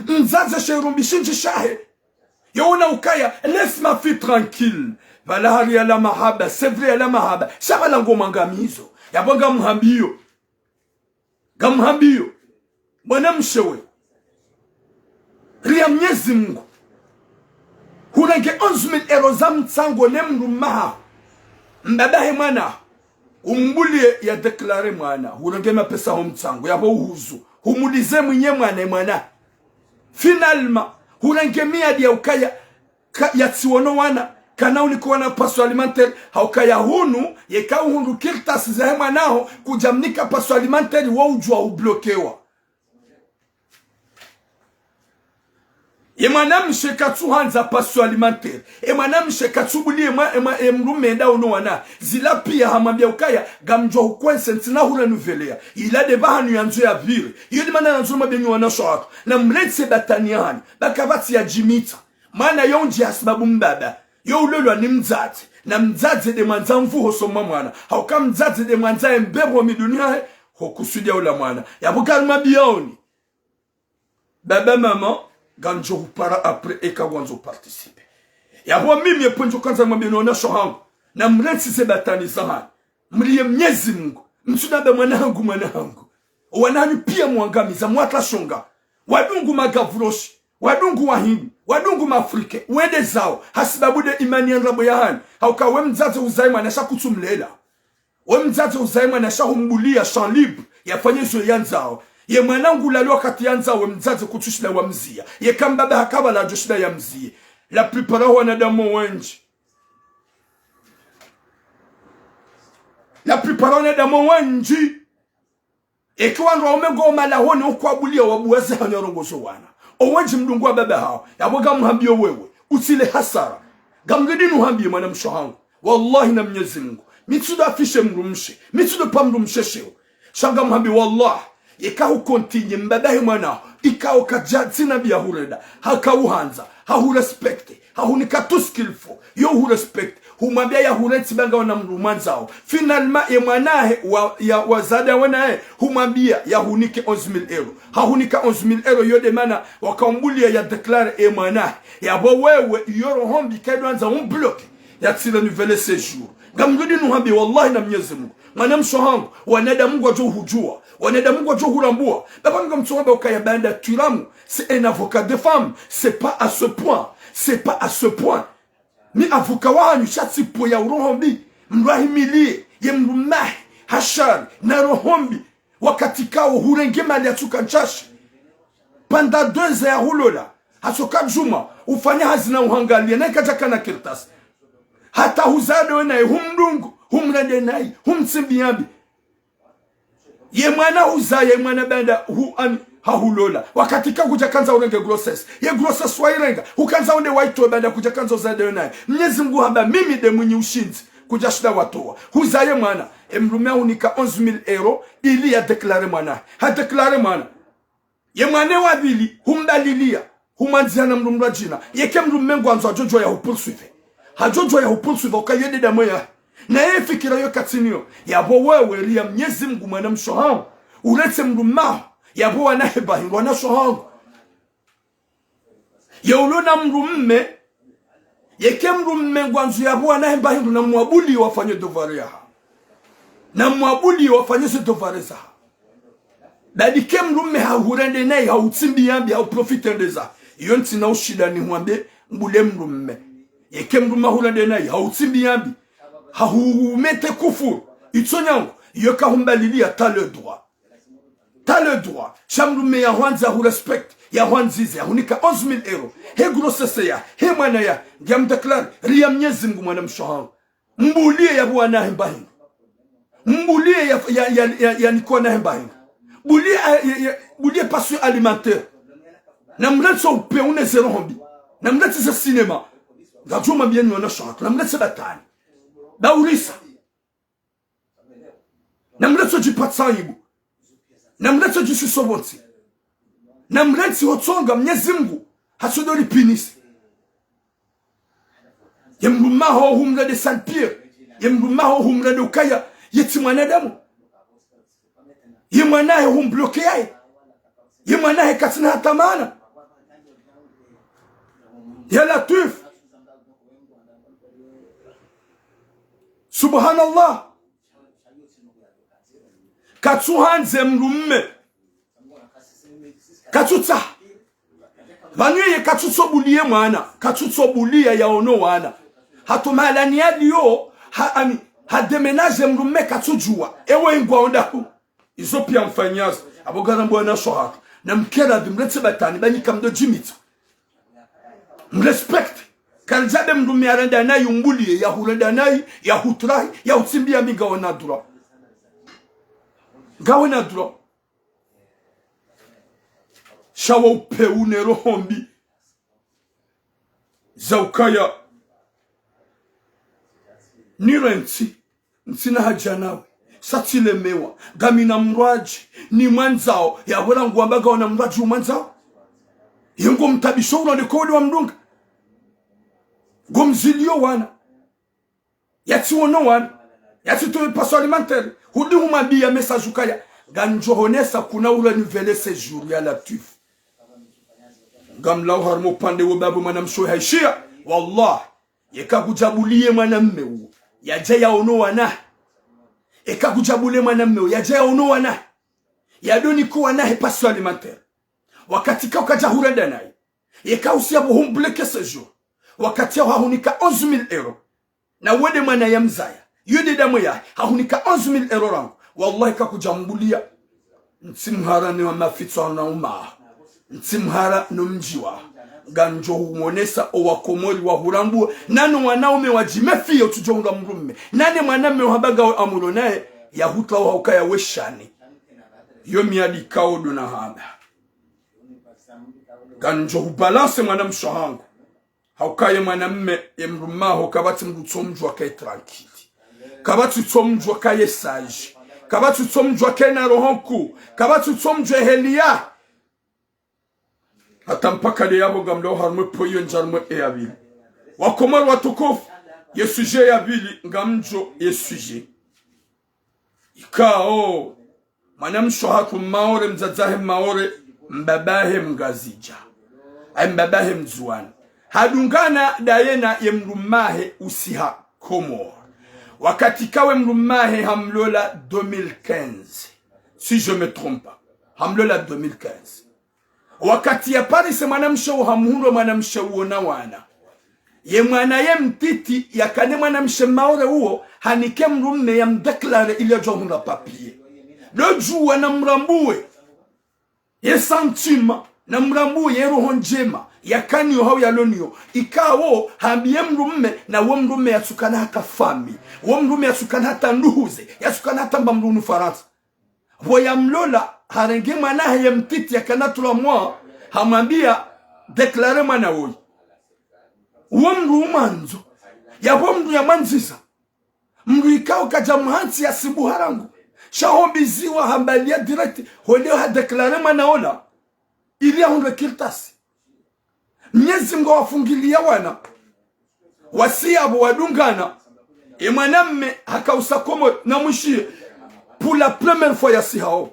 mzaze shairumbi shinji shahe yona ukaya laisse ma fille tranquille valahari ya la mahaba c'est vrai ya la mahaba shabala ngoma ngamizo yabonga gamhambio mwanamshewe ria Mwenyezi Mungu hunenge 11,000 euro za mtsango ne mrumaha mbadahe mwana umbulie ya declare mwana hunenge mapesa ho mtsango yabo uhuzu humulize mwenye mwana finalement hunenge miadi ya ukaya ya tsiwono wana kana ulikuwa na paso alimentaire haukaya hunu yeka uhundu kirtas za hema nao kujamnika paso alimentaire wa ujua ublokewa emanamshe katsu hanza paso alimentaire emanamshe katsu bulie mrume nda ono wana zila pia hamambia ukaya gamjwa ukwense ntina hura nouvelea ila de bahanu yanzu ya vire yodi mana nanzu mabenyu wana shawatu na mletse bataniani bakavati ya jimita mana yonji asbabu mbaba yo ulolo ni mzazi na mzazi de mwanza mvuho soma mwana hauka mzazi de mwanza mbebo midunia hokusudia ula mwana yabuka mabioni baba mama ganjo para après eka wanzo participer yabo mimi ponjo kanza mwambino na shohangu na mrensi se batani sana mliye Mwenyezi Mungu msunabe mwanangu wanani pia mwangamiza mwata shonga wadungu magavuroshi wadungu wahindi wadungu mafrike wede zao hasibabu de imani nrabo ya hani hauka we mzazi uzaima na kutumlela we mzazi uzaima na humbulia champ libre yafanye zo yanzao ye mwanangu lalo kati yanzao we mzazi kutushila wa mzia ye kambaba hakaba la joshila ya mzia la plupart wanadamu wenji la plupart wanadamu wenji ekiwa ndo omego malahoni ukwabulia wabuweze hanyorongozo wana owenji mdungu wa baba hao yaboga mhambio wewe usile hasara gamgedini uhambie mwana mshohangu wallahi na Mwenyezi Mungu mitsudo afishe mrumshe mitsudo pa mrumshe sheo shanga mhambie wallahi ikahu kontinye mbadahe mwana ikahu kajati na biya hureda haka uhanza hahu respecte hahu nikatu skillful yo hu respect humambia ya hureti banga wana mrumanzao finalma ye mwanahe ya wazada wanahe humambia ya hunike 11,000 euro hahunika 11,000 euro yode mana wakambulia ya declare ye mwanahe ya bo wewe yoro hombi kaidwanza umbloke ya tila nouvelle séjour Gamrudi nuhambi wallahi na Mwenyezi Mungu. Mwanamsho hangu wanada Mungu ajo hujua, wanada Mungu ajo hurambua. Baba nga mtsoba ukaya banda tulamu, c'est un avocat de femme, c'est pas à ce point, c'est pas à ce point. Ni avocat wanyu shatsi po ya urohombi, mrahimilie ye mrumahi hashari na rohombi wakati kao hurenge mali atuka nchashi. Panda 2 heures ya hulola hasoka juma ufanya hazina uhangalia na ikataka na kirtasi. Hata huzado naye humdungu humrande naye humtsimbiambi ye mwana huzaye mwana banda hu an hahulola wakati ka kuja kanza urenge grossess ye grossess wairenga ukanza unde waito banda kuja kanza uzado naye Mwenyezi Mungu hamba mimi de mwenye ushinzi kuja shida watoa huzaye mwana emrumea unika 11,000 euros ili ya deklare mwana ha deklare mwana ye mwana wabili humdalilia humanziana mrumra jina yeke mrumengo anzo ajojo ya poursuivre hajojo ya poursuivre ukayede damu ya na yeye fikira yo katinio yabo wewe lia Mwenyezi Mungu mwana mshohao ulete mrumao yabo wanaheba wana shohao yaulona mrumme yeke mrumme gwanzu yabo wanaheba na mwabuli wafanye devoir ya na mwabuli wafanye se devoir za dadi ke mrumme hahurende naye hautsimbiambi hauprofitendeza iyo ntina ushida ni huambe mbule mrumme yeke mrumme hurende naye hautsimbiambi hahumete kufuru itsonyango iyo kahumbalilia ta le droit shamrumme ya hwanza hu respect ya hwanzize ya hunika 11,000 euros he grossesse ya he mwana ya ngam declare ria Mwenyezi Mungu mwana mshohangu mbulie ya bwana hembahinga mbulie ya nikona hembahinga bulie passion alimentaire na mletso upe une zero hombi na mletso cinéma ngajuma bien wana shot na mletso batani baurisa na mletso jipatsanyibu na mletso jisusobonsi na mletso hotsonga Mwenyezi Mungu hasodori pinisi yemrumaho humra de Saint Pierre yemrumaho humra de ukaya yetimwana damu yemwanahe humbloke yae yemwanahe katina hatamana ya Latif subhanallah katsuhanze mrumme katutsa vanye katutsobulie mwana katutsobulia ya ono wana hatumalani yaliyo ha demenage mrumme katujua ewe ngwa ondaku izo pia mfanyazo abogana mbona shohaka na mkera bimletse batani banyika mdo jimita mrespect kanjabe mrumme arenda nayi umbulie ya hulenda nayi ya hutrai ya utsimbia minga wanadura ngawena dura shawa upeune rohombi zaukaya nirenti ntina hajanawe satile mewa gamina mraji ni mwanzao ya wala nguambaga wana mraji umwanzao yengo mtabisho wana kodi wa mdunga gomzilio wana yati wono wana yati tuwe paso alimentaire hudi humabia message ukaya ganjo honesa kuna ula nivele séjour ya Latif gamlau harmo pande wababu mwana msho haishia wallah yeka kujabulie mwana mmeu yaje ya ono wana eka kujabulie mwana mmeu yaje ya ono wana yadoni kuwa nahe paso alimentaire wakati ka ukaja hurenda naye yeka usiabu humbleke séjour wakati ya hahunika 11,000 euros na wede mwana ya mzaya yudi damu ya hahunika 11,000 euros rangu wallahi kakujambulia ntimhara ni wa mafitso na uma ntimhara no mjiwa ganjo humonesa owakomori wa hurambu nanu wanaume wajimefio tujonga mrumme nane mwaname wahabaga amulo naye yahuta wa ukaya weshani yomi adi kaudu na haba ganjo hubalance mwanamshohangu haukaye mwanamme emrumaho kabati mrutsomjwa kai tranquille kabati tsomjwa kai sage kabati tsomjwa kai na rohonku kabati tsomjwa helia hata mpaka de yabo gamdo harmo poyo njarmo e abili wakomar watukufu yesuje yabili ngamjo yesuje ikao mwanamshohaku maore mzazahe maore mbabahe mgazija ay mbabahe mzuani hadungana dayena yemrumahe usiha komor wakati kawe mrumahe hamlola 2015 si je me trompe pas, hamlola 2015 wakati ya Paris mwanamshe hamuhuro mwanamshe uona wana ye mwana ye mtiti yakane mwanamshe maore uo hanike mrumme ya mdeklare ile johunda papier doju wana mrambue ye santima na mrambu ye roho njema yakani yo hau ya lonio ikawo hambiye mrumme na wo mrumme yasukana hata fami wo mrumme yasukana hata nduhuze yasukana hata mbamrunu Faransa wo ya mlola harenge mwana ya mtiti yakana tula mwa hamambia deklare mwana woyi wo mru manzo ya wo mru ya manziza mru ikao kaja mhansi ya sibu harangu shahombiziwa hambalia direct holeo ha deklare mwana ola ili ahunre kirtasi Mnyezi Mungu wafungilia wana wasia abo wadungana mwanamme hakausakomo na mshie pour la première fois ya sihao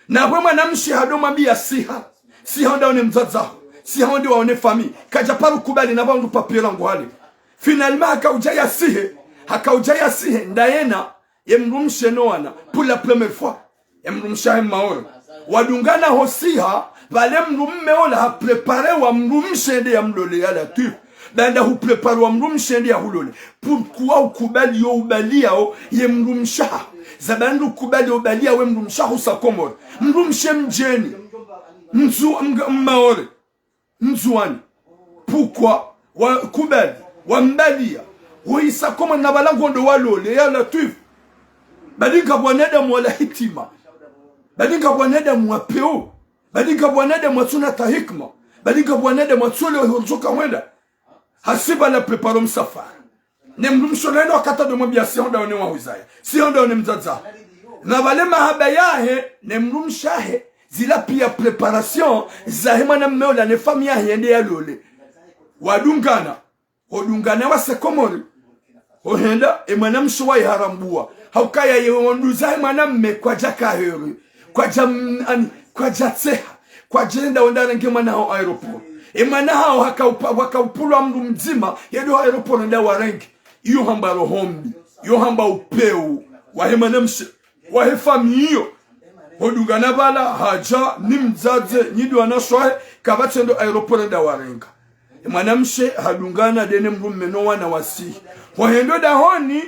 na bwe mwanamshi hadomambia siha ndaone mzaza siha ndio waone famille kaja paru kubali na bandu papier ngo hali finalement hakaujaya sihe ndaena yemrumshe noana pour la première fois yemrumsha maoro wadungana hosiha vale mrumme ola ha prepare wa mrumshende ya mlole ya latif banda hu prepare wa mrumshende ya hulole pourquoi ukubali yo ubalia o ye mrumsha zabandu ukubali ubalia we mrumsha usakomor mrumshe mjeni mzu maore mzuani pourquoi wa kubali wa mbalia wa isakoma na balangondo walole ya latif badinga bwaneda mwala hitima badinga bwaneda mwapeo badinga bwanede mwatsuna ta hikma badinga bwanede mwatsule hozoka mwenda hasiba la preparo msafara ne mrumshoneno akata de mwambia si onda one wahuzaya si onda one mzaza na vale mahaba yahe ne mrumshahe zila pia preparation za hema na mmeola ne famia yende ya lole wadungana odungana wase komori ohenda emana mshwai harambua haukaya yewonduza emana mme kwa jaka heru kwa jam kwa jatseha kwa jenda ondana ngema nao aeroport emana hao hakaupulwa mndu mzima yedo aeroport nda warengi iyo hamba rohombi iyo hamba upeu wahema namshe wahe famiyo hodungana bala haja nimzaze nyidu anashwahe kabatendo aeroport nda warenga emana mshe hadungana dene mndu mmeno wana wasi wahendo dahoni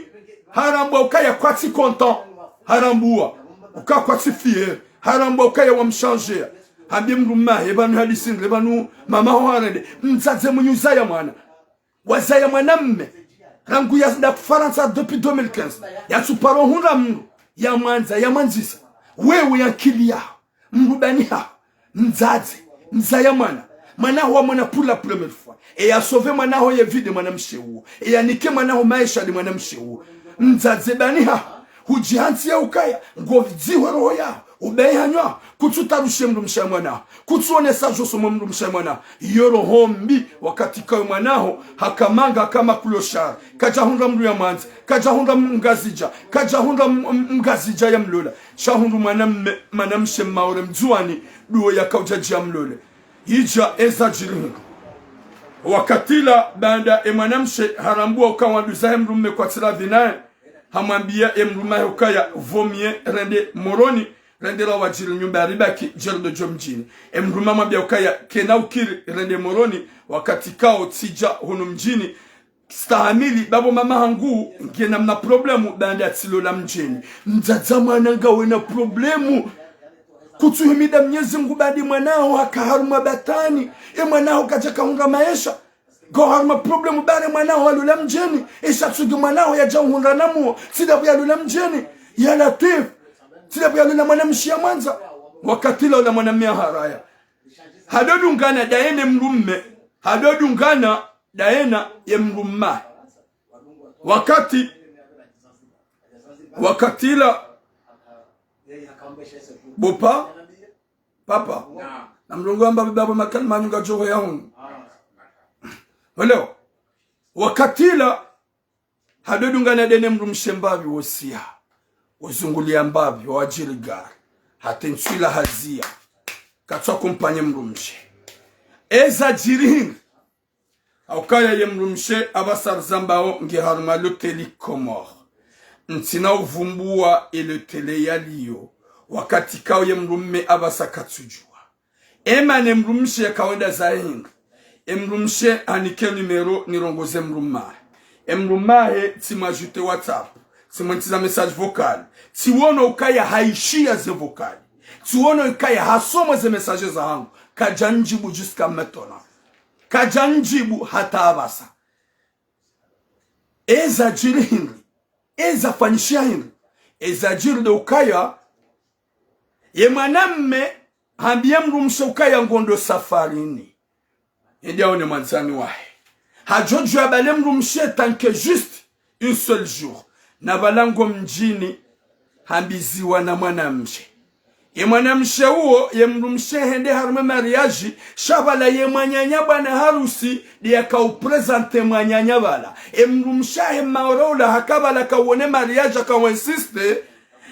harambwa ukaya kwati content harambua ukakwati fier haramba ukaya wa mchanger hambi mruma ebanu halisindre banu mama hoarede mzaze munyuza ya mwana wazaya mwanamme rangu ya nda Faransa depuis 2015 ya suparo hunda mnu ya mwanza ya manzisa wewe ya kilia mrubani ha mzaze mzaya mwana wa mwana pour la première fois et ya sauver mwana ho ye vide mwana mshewu et ya nike mwana ho maisha de mwana mshewu mzaze bani ha hujihansi ya ukaya ngoviziwa roho yao ubehanywa kututarushe mndu mshamwana kutuonesa joso mndu mshamwana yoro hombi wakati kwa mwanaho hakamanga kama kuloshara kaja hunda mndu ya manzi kaja hunda mngazija ya mlola shahundu manamshe maore mzuani duo ya kaujaji ya mlole hija eza jiringa wakatila banda emanamshe harambua ukawanduza mndu mme kwa tila vinae hamambia emrumahe ukaya vomie rende moroni rende la wajiri nyumba ribaki jerdo jomjini emruma mwambia ukaya kena ukiri rende moroni wakati kao tija hunu mjini stahamili babo mama hangu ngena mna problemu banda atilo la mjini mzaza mwananga wena problemu kutuhimida Mwenyezi Mungu badi mwanao hakaharuma batani mwanao kaja kaunga maisha goharma problemu bare mwanao alula mjini ishatsugi mwanao ya jauhunda namuo sidabu ya lula mjini ya latif sidabu ya lula mwanamshi ya mwanza wakatila ula mwanamia haraya hadodungana daene mrumme hadodungana daena ya mrumma wakatila bopa papa na mlungu amba baba makani manyunga joho ya hungu waleo wakatila hadodungana dene mrumshe mbavi wosia uzungulia mbavi wajiri gari hatenswila hazia katwa kumpanye mrumshe eza jirini Aukaya yemrumshe abasar zambao nge harma loteli Komor. Ntina uvumbua ilotele yaliyo. Wakati kao yemrumme abasa katsujua. Ema nemrumshe kawenda zahinga. Emrumshe anike numero nirongoze mrumma. Emrumma he timajute WhatsApp. Timontiza message vocal. Tiwono ukaya haishia ze vocal. Tiwono ukaya hasoma ze message za hangu. Kajanjibu jusqu'à maintenant. Kajanjibu hata abasa. Eza jiri hinri. Eza fanishia hinri. Eza jiri de ukaya. Ye mwanamme hambie mrumshe ukaya ngondo safarini. Yedi aone manzani wahe. Hajoju ya bale mrumshe tanke juste un seul jour. Na balango mjini hambiziwa na mwanamshe. Ye mwanamshe huo ye mrumshe hende harume mariaji. Shabala ye mwanyanya bwana harusi di ya kauprezante mwanyanya bala. Ye mrumshe he maorola hakabala kawone mariaji akawensiste.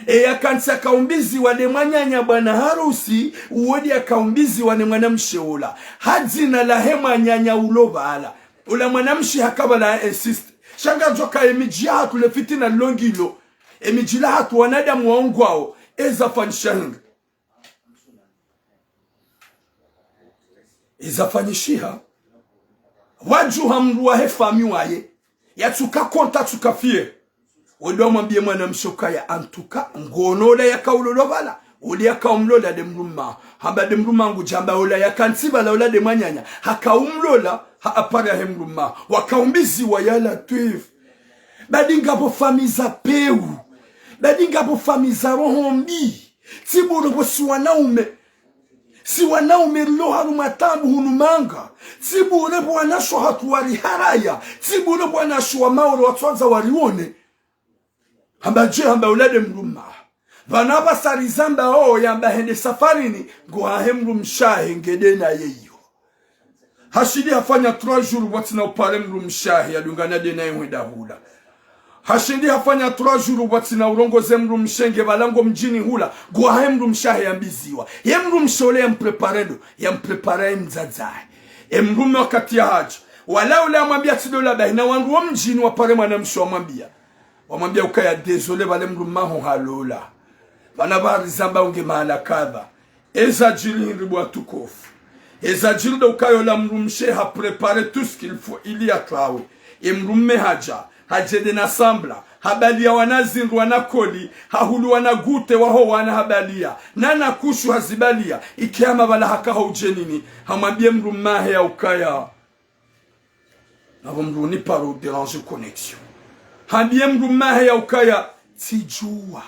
Ya kansi akaumbizi wale mwanyanya bwana harusi. Uwodi akaumbizi wane mwanamshe ula. Hadzina la he mwanyanya uloba ala. Ula mwanamshe hakabala insiste. Shanga joka emijia hatu lefitina longilo. Emijila hatu wanadamu waongwao. Eza fanishahinga. Eza fanishiha. Waju hamruwa he fami waye. Ya tuka konta tuka fie. Odo mwambie mwanamshe ukaya antuka. Ngonola ya kaulolo bala. Uli ya kaumlola de mruma. Hamba de mruma ngujamba ola ya kansiba la ola de mwanyanya. Haka umlola. Haapara he mruma. Wakaumbizi wa yala tuif. Badinga po famiza peu. Badinga po famiza rohombi. Tiburo po si wanaume lo harumatambu hunumanga. Tiburo po wanasho hatuwari haraya. Tiburo po wanasho wa mauro watuanza warione. Hamba je hamba ulade mruma. Vanaba sarizamba yamba hende safarini. Guhahe mrumshahe ngedena yeyo. Hashidi hafanya 3 jours watina upare mrumshahe ya dungana dena yuhenda hula. Hashidi hafanya 3 jours watina urongoze mrumshenge balango mjini hula. Guhahe mrumshahe yambiziwa. Ye mrumshole ya mprepare mzazae. Mrume wakati ya haji. Wala ule amwambia tidola bahi. Na wangu wa mjini wapare mwanamsho wamwambia. Wamwambia ukaya dezole bale mrumaho halola. Vanabari zamba unge mahala kadha. Eza jiri hinribu atukofu. Eza jiri da ukayo la mrumshe ha prepare tout ce qu'il faut. Ili atrawe. Mrume haja. Hajede na sambla. Habalia wanazinru wanakoli. Hahulu wanagute waho wana habalia. Nana kushu hazibalia. Ikiama wala haka haujenini. Hamambie mrumahe ya ukaya. Navo mruni paro déranger connexion. Hambie mrumahe ya ukaya. Tijua.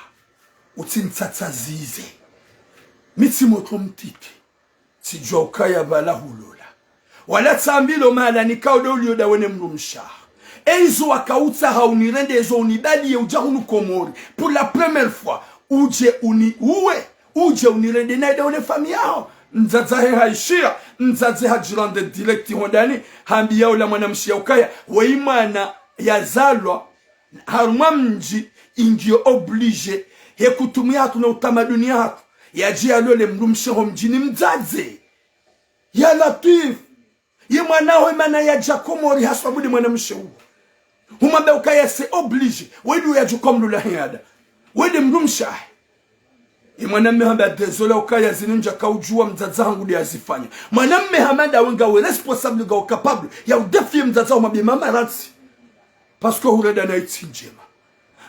Utintsatsazize. Miti moto mtiki. Tijua ukaya bala hulola. Wala tsambilo mala nikaudo ulioda wene mrumsha. Eizo wakauta haunirende ezo unibali ye ujahunu Komori. Pour la première fois. Uje unirende na ida une fami yao. Nzazahe haishia. Nzazahe hajirande direkti hondani. Hambi yao la mwanamshia ukaya. Weimana yazalwa. Haruma mji ingio oblige. He kutumia hatu na utamaduni hatu. Ya jia lole mrumsheho mjini mzaze. Ya latif. Ye mwanaho imana ya Komori haswabudi mwanamsheho. Humambe ukaya se oblige. Wedu ya jukom lula hiada. Wede mrumshahe. Ye mwanamme hamba dezola ukaya zininja kaujua mzaza hangu li azifanya. Mwanamme hamada wenga we responsable ga capable. Ya udefie mzaza humambe mama ratsi. Pasko hureda na iti njema.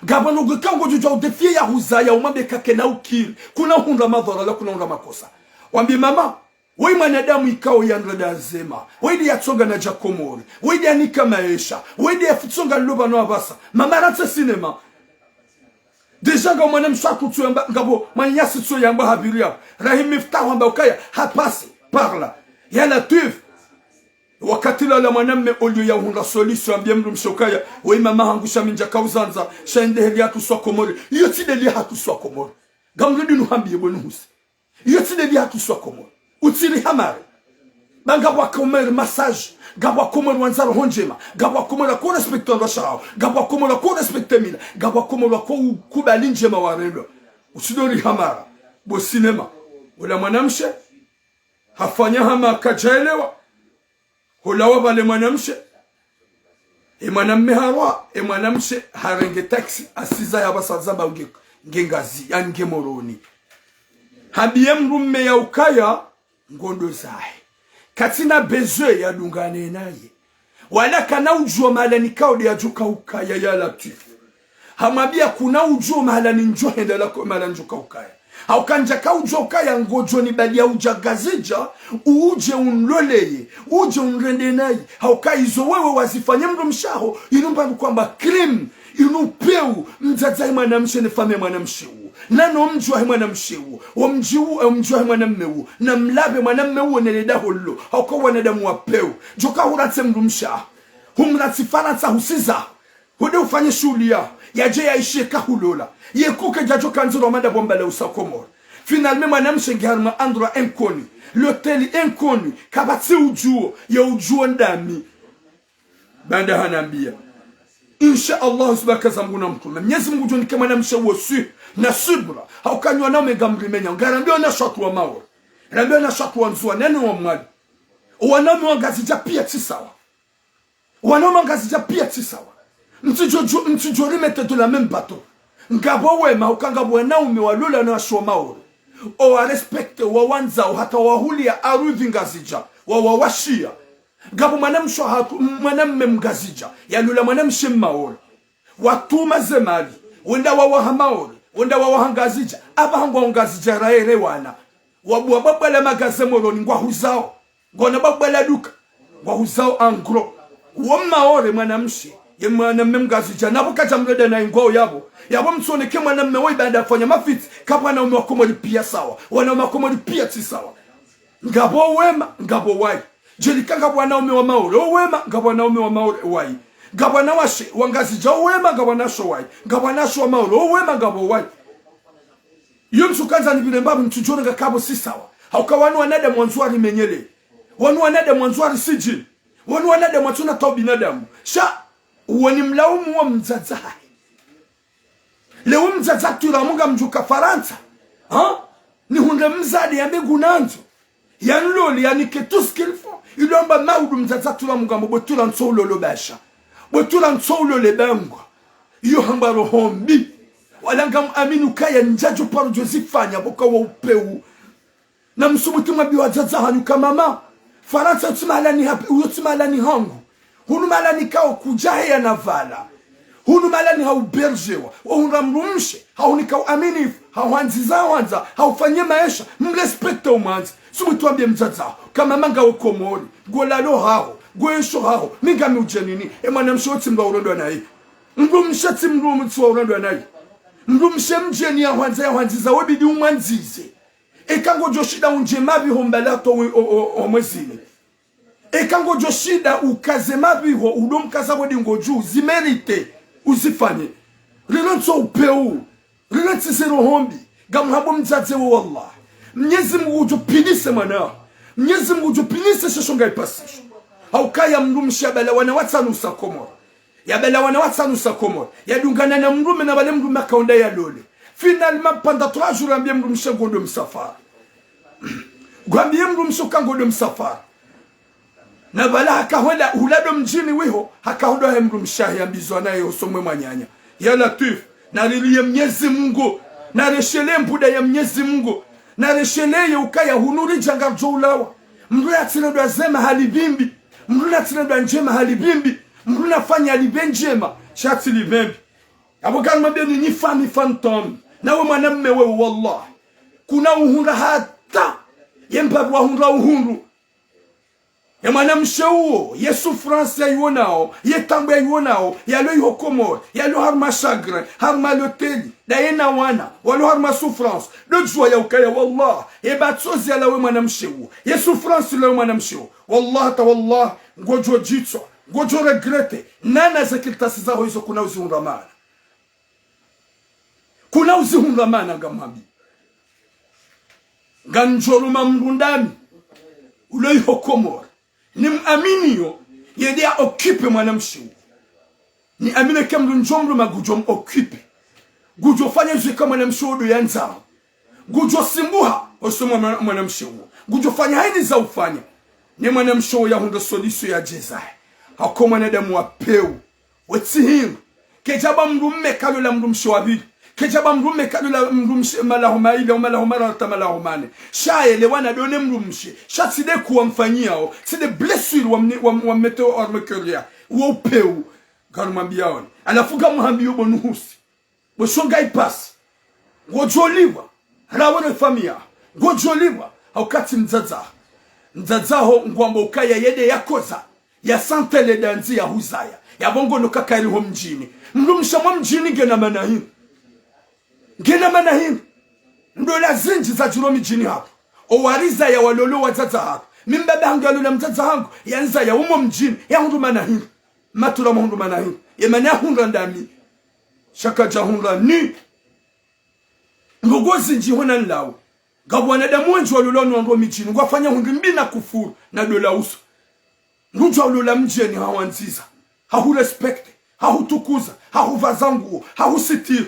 Gabano gukango juja udefie ya huzaya umambe kake na ukiri. Kuna hunra madhara la kuna hunra makosa. Wambi mama. Wei manadamu ikao ya nreda nzema. Wei ya tsonga na Komori. Wei ya nika maesha. Wei ya futsonga luba no abasa. Mama ratse sinema. Deja nga mwana mshaku tu yamba. Ngabo manyasi tu yamba habiria. Rahim miftahu hamba ukaya. Hapasi. Parla. Ya latif. Wakati la mwanamme olio ya hunga solution ambia mru mshokaya. Wei mama hangusha minja kauzanza. Shainde heli hatu swa Komori. Iyo tide li hatu swa Komori. Gamredi nuhambi yebo nuhusi. Iyo tide li hatu swa Komori. Utiri hamare. Bangabwa komere massage. Gabwa komere wanzaro honjema. Gabwa komere ko respecte ndo shao. Gabwa komere ko respecte mila. Gabwa komere ko kubali njema warendo. Usidori hamara. Bo sinema. Ula mwanamshe. Hafanya hama kajaelewa. Hulawa bale mwanamshe. mwanamme harwa mwanamshe harenge taxi asiza ya basazaba ngengazi yange moroni habiye mrumme ya ukaya ngondo zahe katina bezwe ya dungane naye wala kana ujua mahala nikao ya juka ukaya ya Latif hamabia kuna ujua mahala ninjo henda lako mahala njuka ukaya haukanja ka ujua ukaya ngojo ni bali ya ujagazija uje unloleye uje unrende naye hauka izo wewe wazifanye mru mshaho inumba kwamba krim inupeu mzadzai mwanamshe nefame mwanamshe nano mjua mwanamshe mjua mwanamme na mlabe mwanamme neleda holo hauka wanadamu wapeu joka huratse mru mshaho humratsi faransa husiza hude ufanye shughuli ya je yaishie kahulola yekuke jajo kanzuro manda bomba le usakomor finalement mwanamshe ngarma andra inconnue l'hôtel inconnu kabatsi ujuo ya ujuo ndami banda hanambia insha Allah subhaka zambuna mtume Mwenyezi Mungu joni kama mwanamshe wosu na subra haukanywa na megamrimenya ngarambio na shatu wa mawo ngarambio na shatu wa nzua neno wa mwali wanaume wangazija pia tisawa wanaume wangazija pia tisawa mtijo rimete de la même bateau ngabo wema ukangabo wanaume walula na shwa mawo o wa respecte wa wanza hata wahulia arudhi ngazija wa washia ngabo mwanamsho hatu mwanamme mngazija yalula mwanamshe mawo watuma zemali wenda wa wahamawo wenda wa wahangazija abahangwa ngazija raere wana wabu babala magazemoro ngwa huzao ngona babala duka ngwa huzao angro wamaore mwanamshe yemwana mmengazija nabo kaja mrede na ingwao yabo mtsoneke mwana mmewe baada afanya mafiti kapa na umewakomoli pia sawa wana umewakomoli pia ti sawa ngabo wema ngabo wai jelika ngabo na ume wa maore wema ngabo na ume wa maore wai ngabo na washe wangazija wema ngabo na sho wai ngabo na sho maore wema ngabo wai yumsu kanza ni bile mbabu mtujone ngakabo si sawa haukawanu wanada mwanzuari menyele wanu wanada mwanzuari sijini wanu wanada mwatuna tau binadamu sha wani mlaumu wa mzadzai leo mzadzai turamunga mjuka Faransa ni hunde mzadi ya mbegu nanzo yanloli yani ketus kilfo ilomba maudu mzadzai turamunga mbotura nsoulo lo basha botura nsoulo le bangwa iyo hambaro hombi walanga aminu kaya njajo paro josifanya boka wa upeu na msumuti mabiwa zadzai hanuka mama Faransa utsimalani hapi utsimalani hangu hunu malani kao kujahe ya navala hunu malani hauberjewa wahunra mrumshe hauni kao aminifu hauhanziza wanza haufanye maisha mrespekta umanzi sumu tuambie mzadzao kama manga ukomori golalo hao goesho hao mingami ujenini emana mshoti mga urondo na hii mrumshe ti mrumtsi wa urondo na hii mrumshe mjeni ya hanziza webidi umanzize ekango joshida unjemabi hombalato omwezini ekango joshida ukazemabi ho udomkaza bodi ngoju zimerite uzifanye lelonso upeu lelonso zero hombi gamhabo mdzadze wallah Mwenyezi Mungu ujupinise mwana Mwenyezi Mungu ujupinise shonga ipasisho haukaya mrumshi abala wana watanu sakomor ya bala wana watanu sakomor ya dungana na mrume na bale mrume akaonda ya lole finalement pendant 3 jours ambie mrumshi ngondo msafara gwambie mrumshi kangondo msafara na bala hakahwela hulado mjini wiho hakahodo he mrumshahi ambizwa naye usomwe mwanyanya ya Latif na lilie Mwenyezi Mungu na reshele mbuda ya Mwenyezi Mungu na reshele ukaya hunuri janga joulawa mruna atinadwa zema halibimbi mruna atinadwa njema halibimbi mruna fanya halibenjema shati libembi abokan mabeni ni fami phantom na we mwanamme we wallah kuna uhunra hata yembabu uhunra uhunru ya mwanamshe huo ye souffrance yayonao ye tambo yayonao yalo yokomor yalo harma chagrin harma loteli da yena wana walo harma souffrance do joie ya ukaya wallah ye batsozi ya lawe mwanamshe huo ye souffrance lawe mwanamshe huo wallah ta wallah ngojo jitso ngojo regrete nana zakiltasi zao hizo kuna uzihundamana ngamambi ganjoruma mrundami ulo yokomor ni aminiyo yede ya occupe mwanamshe ni amine kemdu njomru magujom occupe gujo fanya zika mwanamshe do yanza gujo simbuha osomo mwanamshe gujo fanya haini za ufanya ni mwanamshe ya hundo solution ya jeza hakoma nadamu wapeu wetsihim kejaba mrumme kalula mrumshi wabili kejaba mrumme kalula mrumshi malahuma ile malahuma tamalahumane shaele wana done mrumshi shatide kuwamfanyiao side blessure wa meteo armekeria wo peu kalumambia on alafuga muhambiyo bonuhusi boshonga ipasi ngojoliwa rawone famia ngojoliwa haukati mzazaho ngwamba ukaya yede yakoza ya santele danzi ya huzaya ya bongo nukakari ho mjini mrumshamwa mjini ngena manahini ndola zinji za juro mjini hapo owariza ya walolo wazaza hapo mimbaba hangu ya lula mzaza hangu ya nza ya umo mjini ya hundu manahini matula mahundu manahini ya mani ya hundu ndami shaka jahundu ni ngogozi nji hona nlawe gabwana damu wenji waloloni wango mjini ngwafanya hundu mbina kufuru na dola uso Nujwa ulula mjeni hawanziza, hahu respecte, hahu tukuza, hahu vazanguo, hahu sitir.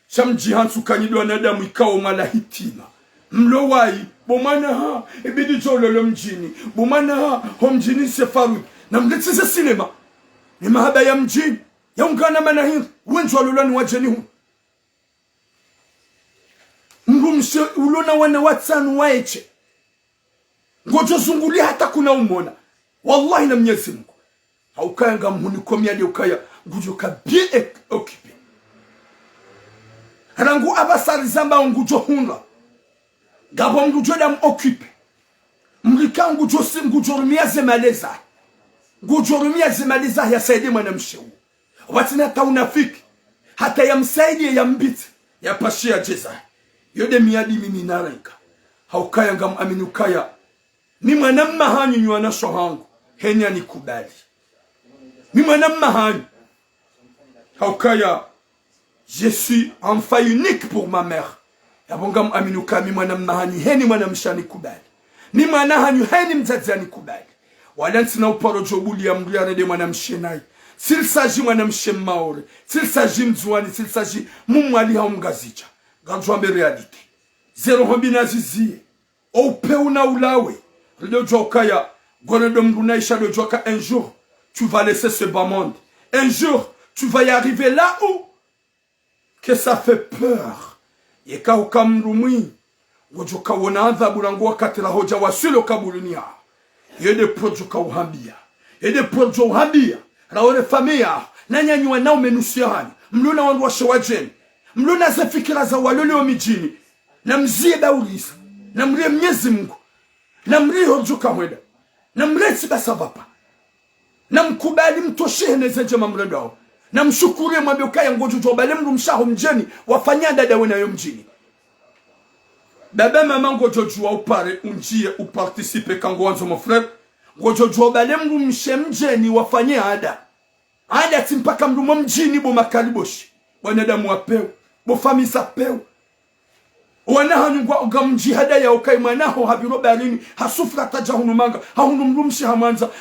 Shamji hansu kanyido wanadamu ikawo mala hitima. Mlowai, bomana ha, ibidi jololo mjini, bomana ha, ho mjini sefaru. Na mletize sinema, ni mahaba ya mjini, ya ungana manahir, wenji walolani wajeni hu. Mrumshe ulona wana watsanu waeche. Ngojo zunguli hata kuna umona. Wallahi na Mwenyezi Mungu haukaya ngamhuni komyali ukaya ngujoka bien occupé rangu abasari zamba ngujo hunla gabo ngujo dam occupé mlika ngujo sim ngujo rumia zemaleza ya saidi mwanamshewu watina taunafiki hata ya msaidi ya mbiti ya pashia jeza yode miadi mimi narenka haukaya ngam aminukaya ni mwanamma hanyu nywana shohangu henya ni kubali ni mwanamma hanyu haukaya je suis enfant unique pour ma mère yabongam aminuka mi mwanamma hanyu heni mwanamshani kubali ni mwana hanyu heni mzadzani kubali walansi na uparo jobuli ya mriane de mwanamshenai s'il s'agit mwanamshem maore s'il s'agit mzwani s'il s'agit mumwali haumgazicha ganjwambe realite zero hombina zizie ope una ulawe le jokaya un jour tu vas laisser ce bas monde un jour tu vas y arriver là où que ça fait peur yeka ukamrumwi ngojoka wona adhabu rangu wakati la hoja wasilo kaburunia yede projoka uhambia yede projo uhambia raone familia nanyanywa nao menusiani mluna wandu washewajeni mluna za fikira za walole wa mijini na mzie daulisa na mrie Mwenyezi Mungu na mrie hojuka mweda na mleti basa vapa na mkubali mtoshehe nezenje mamrendao na mshukurie mwambie ukaya ngojo jobale mru mshaho mjeni wafanya dada wena yo mjini baba mama ngojo jua upare unjie uparticipe kango wanzo mon frère ngojo jobale mru mshe mjeni wafanye ada timpaka mru mjini bo makaliboshi wanadamu wapeo bo famisa peo wanahanyungwa ugamjihada ya ukai mwanaho habiro barini hasufra tajahunu manga hahunu mrumshi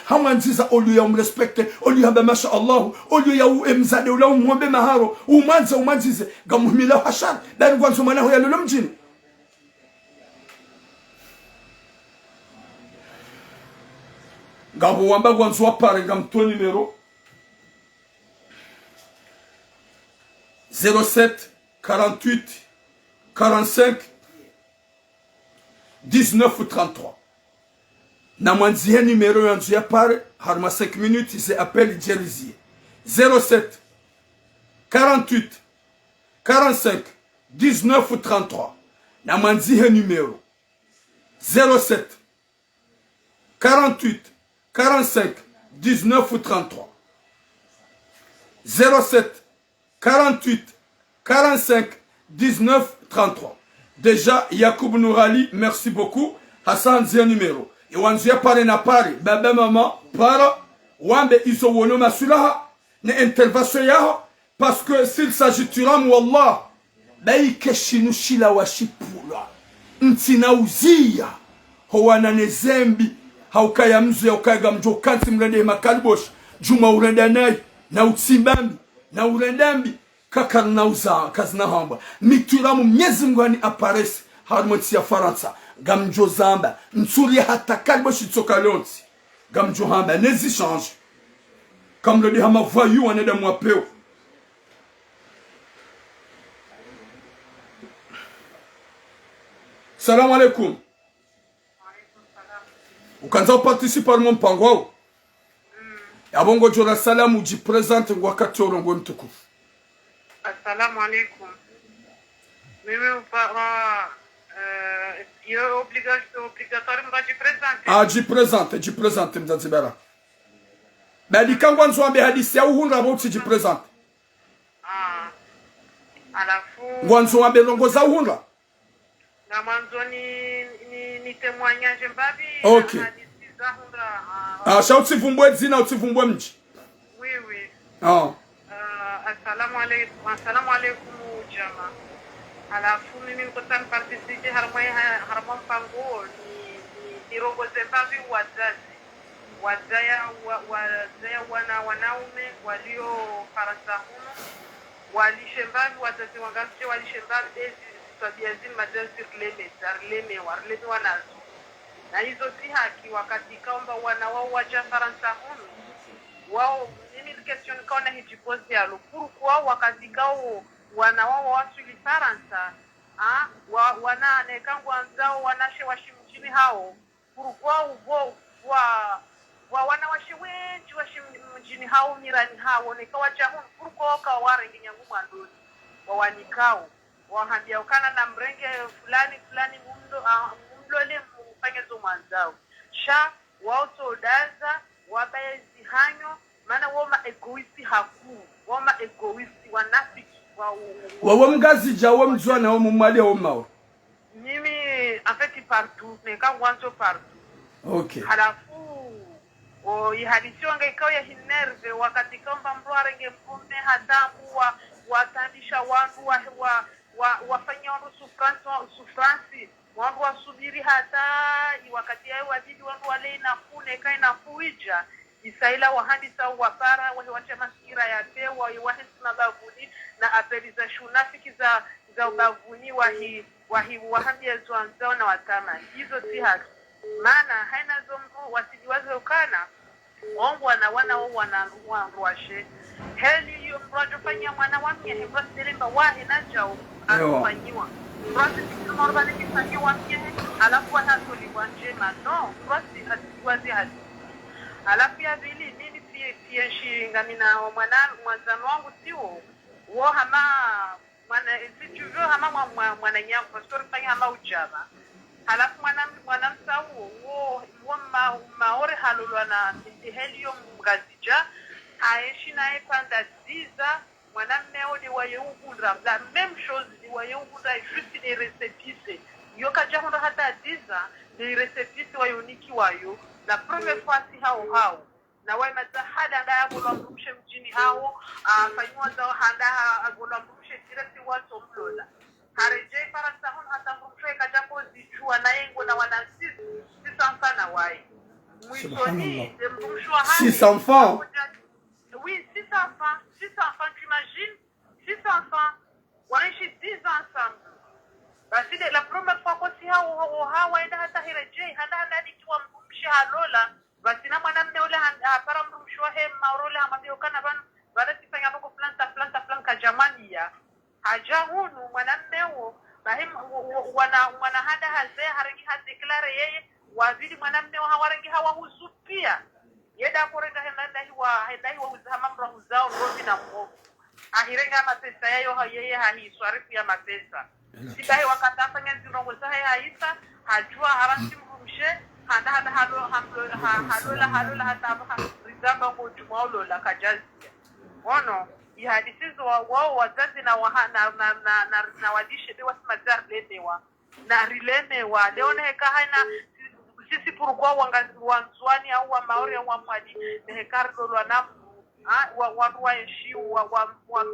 hamanziza olu ya umrespekte olu haba masha Allahu olu ya uemzade ula umwombe maharo umanzize gamuhimila hashar bari gwanzo mwanaho ya lolo mjini gabo wamba gwanzo wapare gamto numero 07 48 45 19 33. Namanzie numéro yanzu ya pare harma 5 minutes c'est appel Jerizie 07 48 45 19 33. Namanzie numéro 07 48 45 19 33. 07 48 45 19 33. Déjà, Yacoub Nourali, merci beaucoup. Hassan Zia numéro. Et wanzia pare na pare. Baba maman, para. Wambe iso wono masulaha. Ne intervention yaho. Parce que s'il s'agit turam, wallah. Bayi keshinu shila washipula. Ntina uzia. Howana nezembi. Haukaya mzu ya ukaya mjo kanti mrende makalibosh. Juma urendanai. Na utsimbambi. Na urendambi. Kakar nauza kazna hamba mituramu Mwenyezi Mungu ani aparesi harmoti ya Faransa gamjo zamba nsuri hata kalbo shitsoka lonti gamjo hamba nezi change Comme le dit Hama voyou, on est dans moi peu. Salam alaikum. Ukanza participer mon pangwao. Abongo jora salam uji present wakati orongo mtukufu. Assalamu alaikum. Mimi yo obrigatório mbaji presente. Ji presente mzazibera. Badi kangwa nzwambe hadisi ya uhunra about ji presente. Alafu Ngwanzwambe rongo za uhunra. Na mwanzo ni témoignage mbabi. Okay. Hadisi za hunra. Shauti vumbwe zina utivumbwe mji. Oui. Assalamu alaikum jama. Alafu mimi nikosa participate harma mpango ni rogo zembavi wazaya wanaume walio Faransa huno walishembavi wazazi wangazi walishembavi tabia zima mazazirleme wanazo na hizo si haki wakati kaomba wana wao waja Faransa huno wao mimi question kaona hijipozi yalo pourquoi wakati kao wana wao wasuli Faransa wana nekangwa nzao wanashe washimjini hao pourquoi ubo wa wanawashe wengi washimjini hao mirani hao nekawa jamu pourquoi ka warengi nyangu mwandoni wawanikao wahandia ukana na mrenge fulani mumlole mfanyezo mwanzao sha wao sodaza wabaezi hanyo maana woma egoisti woma egoisti wanafiki wawo mgazi jawo mzwana wo mumali wo mawo mimi en fait partout neka mwanzo partout. Okay. Halafu ihadisi wanga ikawa ya hinerve wakati kamba mruarenge mpume hatamu watandisha wandu wafanya wandu sufransi wandu wasubiri hata wakati yae wajidi wandu wale inafune kai nafuija isaila wahandisa wapara wache masikira ya tewa wahisi mabavuni na apeli za shunafiki za ubavuni wahambia zuanzao na watama hizo si haki maana haina zombu wasijiwaze ukana ongwa na wana ruashe heli hiyo mrajo fanya mwana wamia hivyo silimba wahi na jao anafanyiwa mrajo kama orba nikifanyia wamia alafu wanatoli wanjema no mrajo asijiwaze hadi alafu ya vili mimi pia shinga mina mwanzano wangu sio wo hama mwana si tu veux hama mwana nyangu pastor fanya hama ujaba halafu mwana msau wo maore halolwa na helium mgazija aishi naye panda diza mwana mmeo ni wayeungura la même chose ni wayeungura juste des récipices yoka jahondo hata diza des récipices wayoniki wayo la première fois si hao na wai mazahada ndaya golwa mrumshe mjini hao fanywa zao handa golwa mrumshe direct wato mlola harejei Faransa hon hata mrumshe kajako zichua na yengo na wanasisi sisa mfana wai mwisoni mrumshwa hali 6 enfants. Oui, 6 enfants, tu imagines 6 enfants wanaishi 10 ensemble. Basi la première fois kosi hawa enda hata hirejei handa nikiwa mrumshe halola basi na mwanamume ule para mrumshwa maurole amabio kana bana sifanya bako planta kajamania haja hunu mwanamume huo bahim wana hada hazee harangi hadeklare yeye wazidi mwanamume hawarangi hawahusupia yeda korenda henda hiwa uzama mrahu zao rozi na mwovu ahirenga mapesa yayo yeye hahiswarifu ya mapesa sibahi wakatafanya zirongo zahe haisa hajua harangi mrumshe handa halola hata rizamba ngojumaulo la kajazia ono ihadisizo wao wazazi na wadishe dewa smazar lemewa na rilemewa leone heka haina sisi pourquoi wanzwani au wa maori au wa mwadi hekardo lwa namu watu waeshiu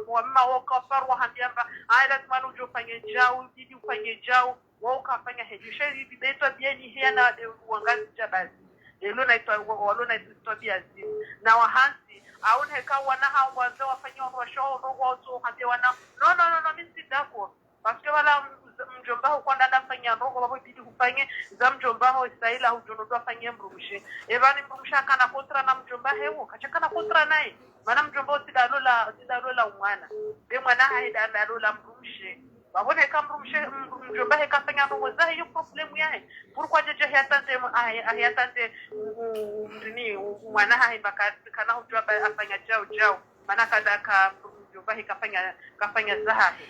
wa maoka parwa hambiamba lazima ujofanye jao didi ufanye jao wao kafanya hejisha hivi beto bieni hia na wangazi jabazi lelo naitwa biazi na wahansi aone heka wana hao wazao wafanywa kwa show roho watu hambia wana no mimi si dako parce que wala mjomba ho kwanda ndafanya ndongo babo bidi kufanye za mjomba ho isaila hujono afanye mrumshe evani mrumsha kana kontra na mjomba hewo kachakana kontra naye mana mjomba sidalola umwana be mwana haida ndalola mrumshe babone kamrumshe mjomba he kafanya ndongo za hiyo problem yae pourquoi jeje hayatante ndini mwana hai baka kana hujua afanya jao mana kadaka mjomba he kafanya zahahi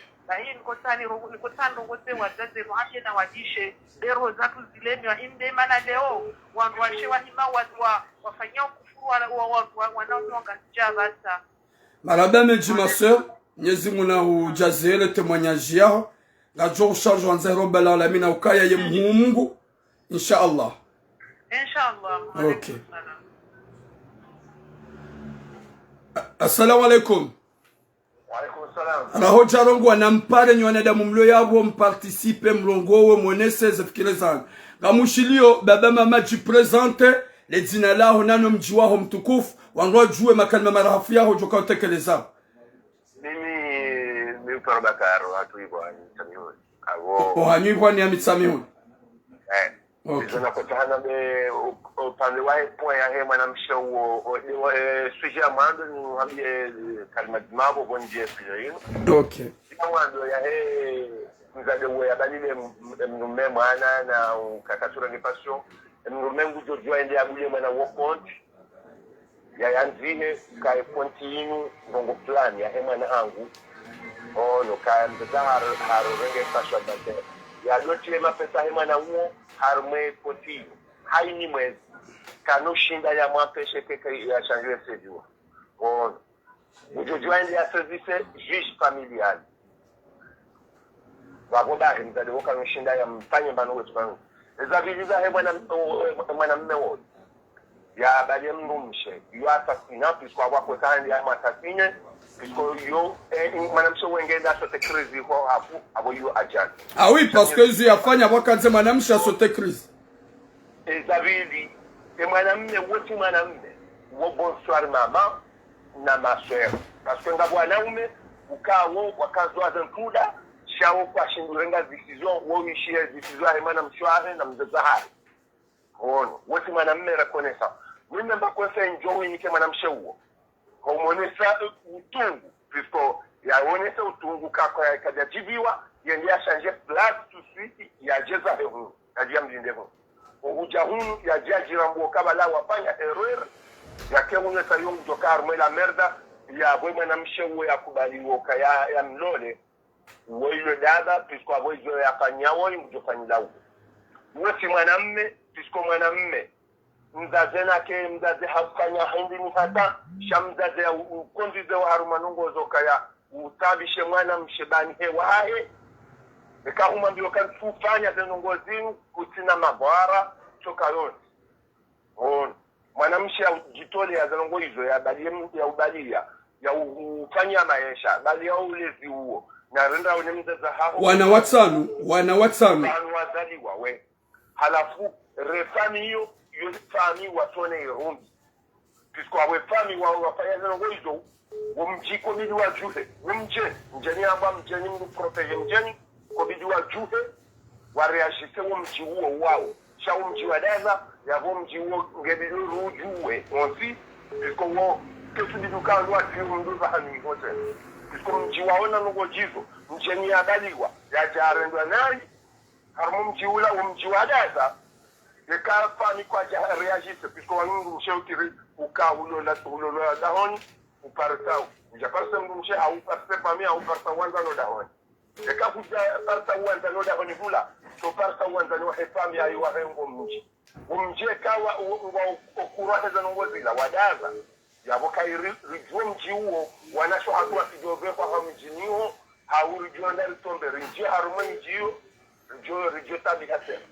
hii nikotani rongoze wazazi waje na wajishe lero zatu zilemwa inde mana leo wandu washe wahima watu wafanyia kufuru wanaonyonga sijabasa maraba meji ma sœur Mwenyezi Mungu na ujazele témoignage yao la jour charge wanza robbal alamin ukaya ye Mungu inshallah okay assalamu alaikum. Raho jarongo anampare ni wanadamu mlo yabo mparticipe mlongowe mwenese zafikirezana. Gamushilio baba mama jipresente le dina lao nano mji wao mtukufu wangojue makalima marahafu yao joka utekeleza. Mimi Dr. Bakaro hatu hivyo Mitsamihuni. Abo hanyu hivyo ni Mitsamihuni. Okay. Kutana be upande wa point ya hema na mshawo sujet ya mando ni mwambie kalima mabo bonje fiyo. Okay. Mando ya mzade ya balile mnume mwana na kakasura ni passion mnume ngujo joinde abule mwana wo compte ya yanzine kai continue ngongo plan ya hema na angu no kai mzahar haro renge passion dante ya lotie mapesa hema na uo harme continue haini mwezi kanoshinda ya mwapeshe keke ya chanjwe sejua ngujo joinde ya service juge familial wagoda mzade woka noshinda ya mfanye mbano wetu bano ezabiliza he mwana mme wote ya bali mrumshe yo assassina puisque avoir quoi kandi ya assassiné puisque yo mwana mshe wengenda sote crise ko hapo abo yo ajana ah oui parce que zi afanya wakanze mwana mshe sote crise ezabili mwana mme wote mwana mme wo bonsoir mama na ma sœur parce que ngabwa na ume ukawo wakazwa zankuda shawo kwa shindurenga decision wo ishie decision ya mwana mshware na mzazahari wote mwana mme reconnaissant mimi mba kwa enjoy nike mwana mshewo homonesa utungu puisque ya onesa utungu kako ya kajajibiwa yende ya changer place tout de suite ya jeza hehu ya mjinde ho uja hunu ya jajirambo kabala wafanya erreur ya kemunesa yung jokar mwela merda ya bwe mwana mshewo ya kubaliwo kaya ya mlole woilo dada puisque avoizo ya fanyawo mjofanyila huko wote mwanamme puisque mwanamme mzazena ke mzaze hafanya hindi ni hata shamzaze ukondize wa harumanungo zokaya utabishe mwana mshebani hewahe huma mbio kan tufanya zenongozini kutina mabwara choka yote mwana mshe jitole ya zenongo hizo ya ubalia ya ufanya maisha bali ya ulezi huo na renda unemzaza hao wana watsanu wazaliwa we halafu refami hiyo fami watone irumbi puisque awe fami wafanya zenongo hizo wumjiko bidi wajuhe mjeni amba mjeni mdu protege mjeni kwa bidi wajuhe wareashise wumji huo wao sha wumji wadaza ya wumji huo ngebidu rujuwe onsi puisque wo kesu bidu kandu wati mdu zahani hote puisque mji waona nungo jizo mjeni ya daliwa ya jarendwa nari harmu mji ula wumji wadaza yekara fami kwa reagisse puisque wanungu msheutiri uka ulola dahoni upartau ujaparsa mshe au parsa fami au parsa wanza no dahoni yeka kuja parsa wanza no dahoni hula to parsa wanza no fami ayi wa rengo mji umje kawa okura heza nongozila wadaza yabo kai rijwo mji huo wanasho hatua kijove kwa hamjiniho haurijwa ndali tombe rinje harumani jiyo rijwo tabi hasema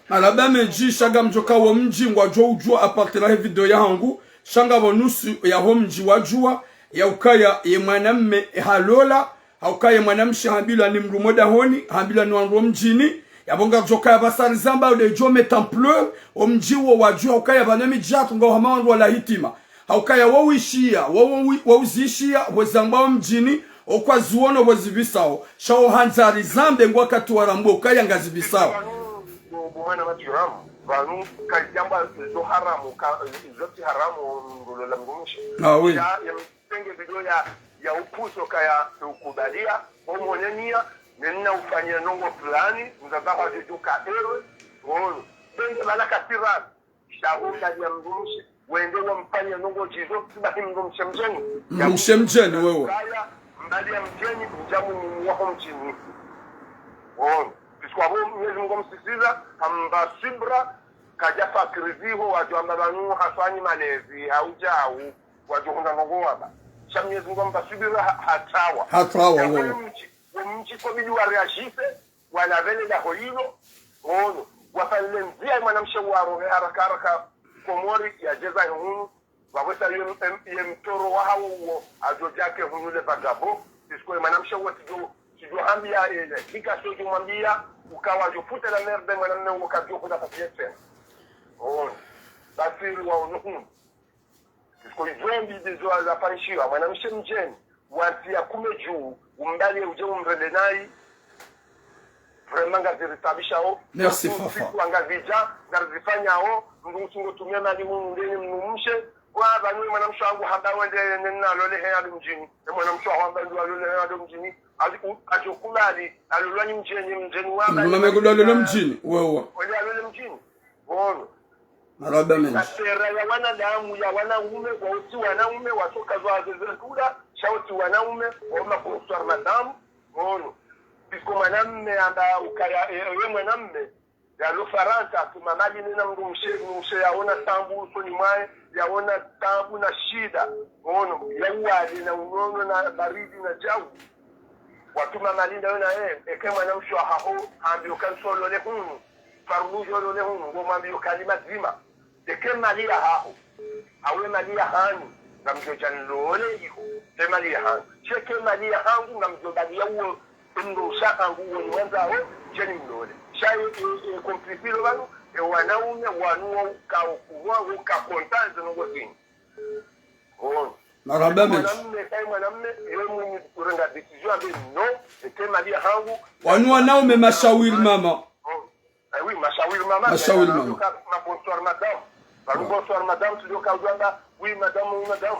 alaba meji shaga mjoka wa mji ngwajo ujua apartena he video yangu shanga bonusu ya homji wajua ya ukaya ye mwanamme halola haukaya mwanamshi hambila ni mrumoda honi hambila ni wangu mjini ya bonga joka ya basari zamba ule jome templeur omji wo wajua haukaya banami jatu nga hama wangu wala hitima haukaya wawishia wawuzishia wezamba mjini okwaziwono bozibisao shao hanzari zambe ngwa katuwarambo kayanga zibisao mwana matiramu vanu kajamba zo haramu zoti haramu ngulola mgumishi oui ya mpenge video ya upuso kaya ukubalia omonenia nena ufanya nongo fulani mzabaha ziduka ewe ngono benge malaka tira shaunda ya mgumishi wende wampanya nongo jizo kibahi mgumishi mjeni mshemjeni wewe kaya mbali ya mjeni mjamu wako mchini ngono kwa Mwenyezi Mungu msisitiza hamba sibra kajafa kriziho wajamba banu hafanyi malezi haujau wajonga ngogoaba cha Mwenyezi Mungu mbasibira hatawa wewe mchi kwa bidi wa reagise wala vele da hilo ono wafalenzia mwanamshe waro haraka komori ya jeza hunu waweza ye mtoro wa hawo ajojake hunule bagabo sisko mwanamshe wote hambia ile kika sio kumwambia ukawa jofuta la merde mwanamume ukajua kuna papiete basi wa unuhu siko jombi dizo za fanishiwa mwanamshe mjeni watia kume juu umbali uje umrede nai vraiment ngazirisabisha o merci fafa angazija ngazifanya o ndungu tumia mali mungu ndeni mnumshe kwa banu mwanamshe wangu haba wende nena lole hadi mjini mwanamshe wangu ndio lole hadi mjini ajokubali alulwani mjeni waba mmegudalo mjini wewe wale alule mjini ono maraba men sera ya wanadamu ya wanaume wausi wanaume watoka zwazezekula shauti wanaume wama kunswar madamu ono biko mwanamme amba ukaya yewe mwanamme ya lo Faransa tumamali nina mshe yaona tambu usoni mwae yaona tambu na shida ono yauwali na unono na baridi na jau watuma malinda yona eke mwanamsho haho ambio kansolo le hunu farujo le hunu ngomambio kalima zima eke malia haho awe malia hani ngamjo janlole iko te malia hani cheke malia hangu ngamjo badia uo ndo shaka nguo ni wenzao jeni mlole shayo komplifilo banu wanaume wanuo kaukuwa ukakontanze ngo zini maraba men mwanamume yeye kurenga decision ambaye no ekema lia hangu wanua naume mashawiri mama oui mashawiri mama ma bonsoir madame bonsoir madame tu doka ujamba oui madame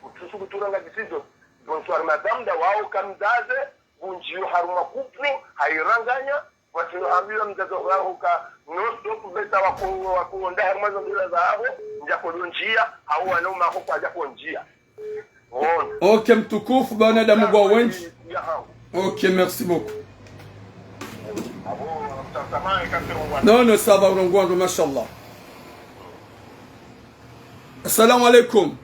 utusuku turenga decision bonsoir madame da wao kamzaze bunjio haruma kupro hairanganya watu ambio mzazo wao ka no stop beta wako nda harmazo bila zao njako njia au wanaume hapo kwa japo njia ok mtukufu banadamu kwa wengi ok merci beaucoup non ça va urongwandu mashallah assalamu alaikum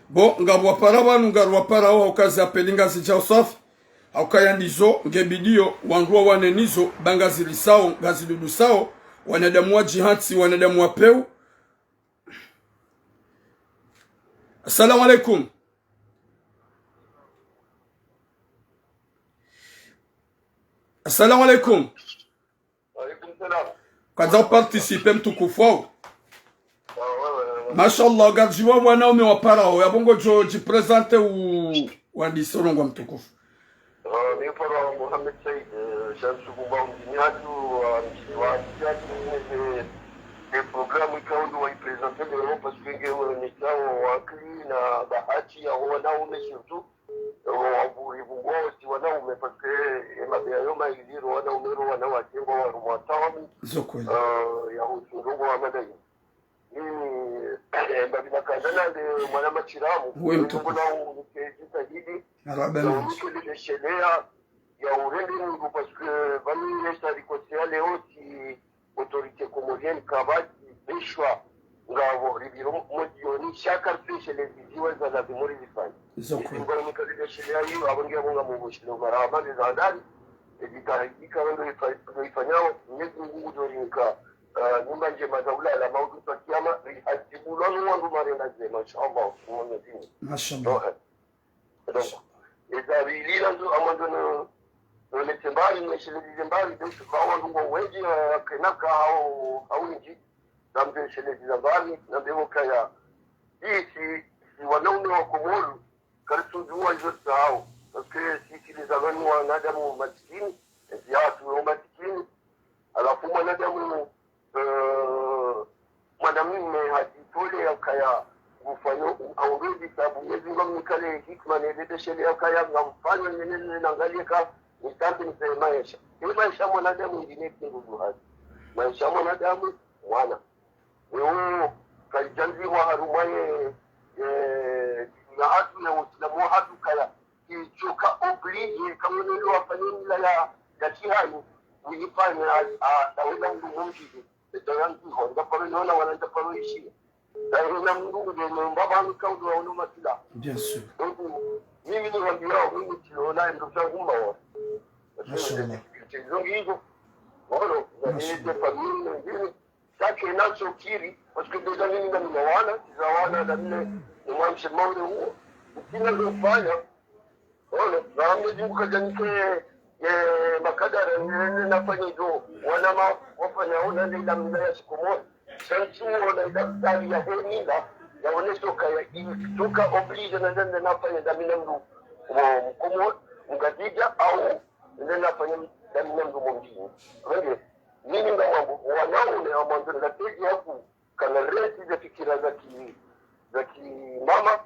bon ngabwa para banu ngarwa para wa kazi apelinga sija usafi aukayandizo ngebidio wangua wanenizo bangazilisao ngazidudusao wanadamu wa jihati wanadamu wa peu. Assalamu alaikum. Assalamu alaikum. Alaikum salam. Kaza participe mtukufu wao. Mashallah gajiwa wanaume wa parao ya bongo George presente wandisoro kwa mtukufu. Ni para Mohamed Said Shamsu Bumba mjiniatu wa programu ikaundu wa ipresente leo parce que ni sawa wakili na bahati ya wanaume surtout waburi bungozi wanaume parce que mabaya yoma iliro wanaume wanawatengwa wa rumwatamu zokweli ya utungo wa madai ni mbabina kandana de mwana machiramu mtukufu ukejita hidi arabana ukileshelea ya urende mungu parce que vami yesta rikosia leo ti autorité comorienne kabati beshwa ngabo ribiro modioni shaka fishe le ziwa za la bimuri zifanye zokweli ngoro mikadide sheria hiyo abonge bonga mu bushino marabani za ndani edikahika wendo ifanyao nyezi mungu dorinka nyumba njema za ulala maudu kwa kiyama hajibulonu wandu marenda zema inshallah mwenye dini mashallah eza bilila nzo amandono letembali meshelezi zembali ndio wandu ngo wengi kenaka au inji nambe shelezi zambali nambe mokaya isi wanaume wa Komoro kalitujua hizo sahau parce sisi ni zamani wanadamu maskini ya watu maskini alafu mwanadamu mwanamume hajitole akaya kufanya aurudi sababu Mwenyezi Mungu mkale hikma na ile sheria akaya ngamfanya nene naangalia nitambe ni maisha ile maisha mwanadamu ndine kingu hadi maisha mwanadamu mwana wewe kajanziwa harumaye na hatu ya Uislamu hatu kaya kichoka oblige kama nile wafanyeni ya kihani uifanye dawela ndumumshi ndio honda pale naona wanaenda pale ishi na Mungu ndio mbaba mkaudo wa unuma kila bien sûr mimi ni wambia mimi tunaona ndio zangu mbao mashallah hizo wao ndio familia ndio sasa inacho kiri parce que déjà mimi na wana na mimi ni mwamshe mmoja huo kila kufanya wao na mimi kajanike makadara nafanya hivyo wanama wafanya una ndio mnaya siku moja sasa wana daktari ya hemila yaonesha kaya kutoka oblige na ndio nafanya damina mdu mkomo mgadija au ndio nafanya damina mdu mwingine ndio mimi ndio wanaume wa mwanzo na teji hapo kana resi za fikira za mama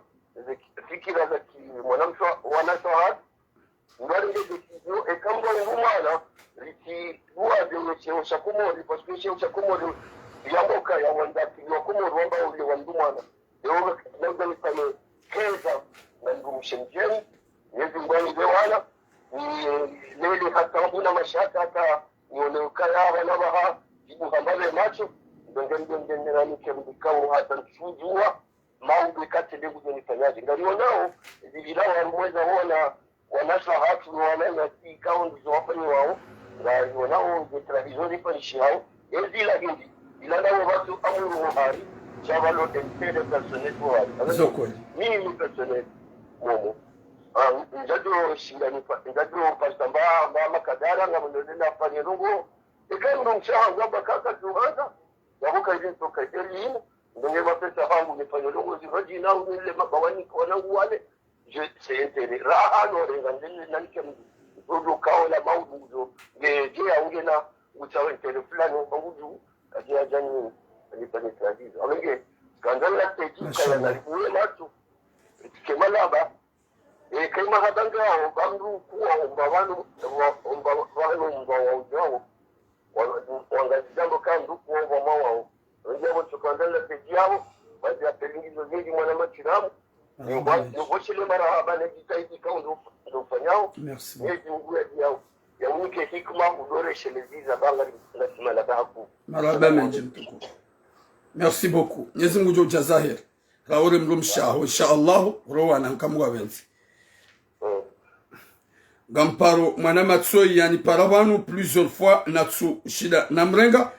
fikira za mwanamke wanatoa ngari ndio ekamba ngumana litiwa ndio cheo cha Komoro parce que cheo cha Komoro yamoka ya wandati wa Komoro ambao ule wandumana ndio ndio pale keza na ndumshenjeni yezi ngwani dewana ni lele hata mbona mashaka hata nionekana wana baha jibu hambaye macho ndio nani kemdikao hata kujua mambo kati ndio kunifanyaje ndio nao zilao wanaweza kuona wanasha hatu wanaona si kaunti wafanye wao na wanao de televisioni panishi hao ila hindi ila nao watu amuru wahari chavalo tentele personnel wao zokoli mimi personnel momo njado shingani njado pastamba mama kadara na mndona fanye rungo ikando mshahanga bakaka tuanza yabuka hivi toka elimu ndio mapesa hangu nifanye rungo zivaji na ile mabawani kwa wangu wale c'est intérêt raha no rengandele nalike mdu kaola maudu je aungena utawe tele fulani maudu ajia jani alipani tradizo amenge skandala teji kaya na kuwe matu kemalaba kama hadanga bandu kuwa umbawanu umbawanu wangazijambo kandu kuwa umbawao njabo tukandala teji yao bazi ya pelingizo zedi mwana machiramu merci merci beaucoup Mwenyezi Mungu jazahir raure mrumshaho inshallah rowana nkamwa benzi gamparo mwana matsoi yani paravanu plusieurs fois natsu shida namrenga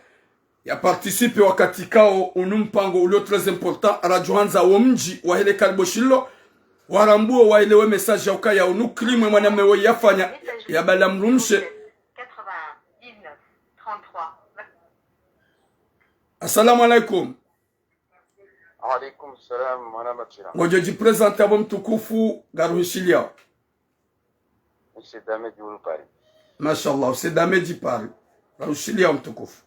ya participe wakati kao unumpango ulio très important rajuanza wa mji wa hele kalboshilo warambuo waelewe message ya ukaya unuklimwe mwaname we yafanya ya bala mrumshe 99 33. Assalamu alaikum. Alaikum salam mwana machira ngoje jipresente abo mtukufu garuhishilia c'est Dame du Paris mashallah c'est Dame du Paris garuhishilia mtukufu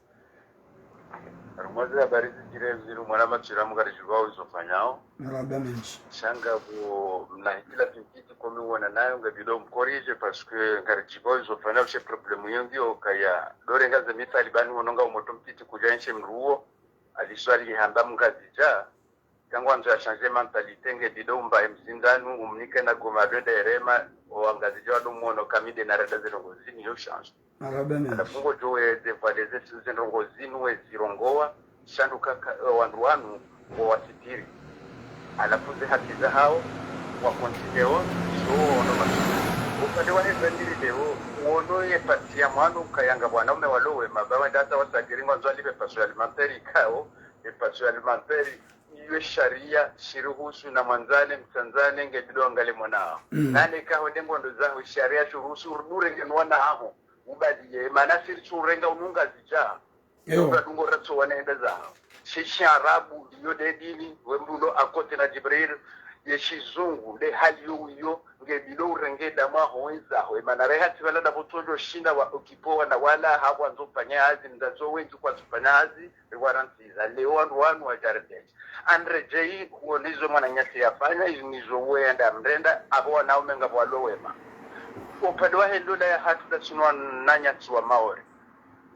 Mwazi ya barizi jireziru mwana machira mugarijirwa uzofanyao maraba menji shanga bu mnahitila kimpiti kwa miwana nayo ngabido mkorije parce que ngarijirwa uzofanyao she problemu yongiyo kaya dore ngaze mita libani wanonga umoto mpiti kujainche mruo aliswali hamba mungazija kangwa nzo ya change mentalite ngebido mba mzindanu umnike na gomado derema wangazija wadu mwono kamide na rada zirongozini yo change maraba menji alafungo jowe devadeze zirongozini we zirongoa shanduka wanduanu wa wasitiri alafuze haki za hao wakontineo soo ono mashini upande wa hezandiri leo uono ye pati ya mwanu kayanga wanaume walowe mabawa data wasagiri mwanzo libe paso alimanteri kao ye paso alimanteri iwe sharia shiruhusu na mwanzane mtanzane ngebido ngale mwanao nane kao dengo ndo zaho sharia shuruhusu urnure ngenwana hamo ubadiye manasiri churenga ununga zija Ewa dungo ratso wanaenda zao. Shishi Arabu yo dedini wembulo akote na Jibril yeshizungu le hali yo ngebilo urengeda mahoiza ho mana rehati wala da botojo shinda wa okipoa na wala hapo nzofanya hazi mzazo wengi kwa tufanya hazi warantiza leo wanu wa jarde andre jei huonizo mwana nyati yafanya nizo wenda mrenda abo wanaume ngabo walowema upande wa hendola ya hatu da sunwa nanya tuwa maori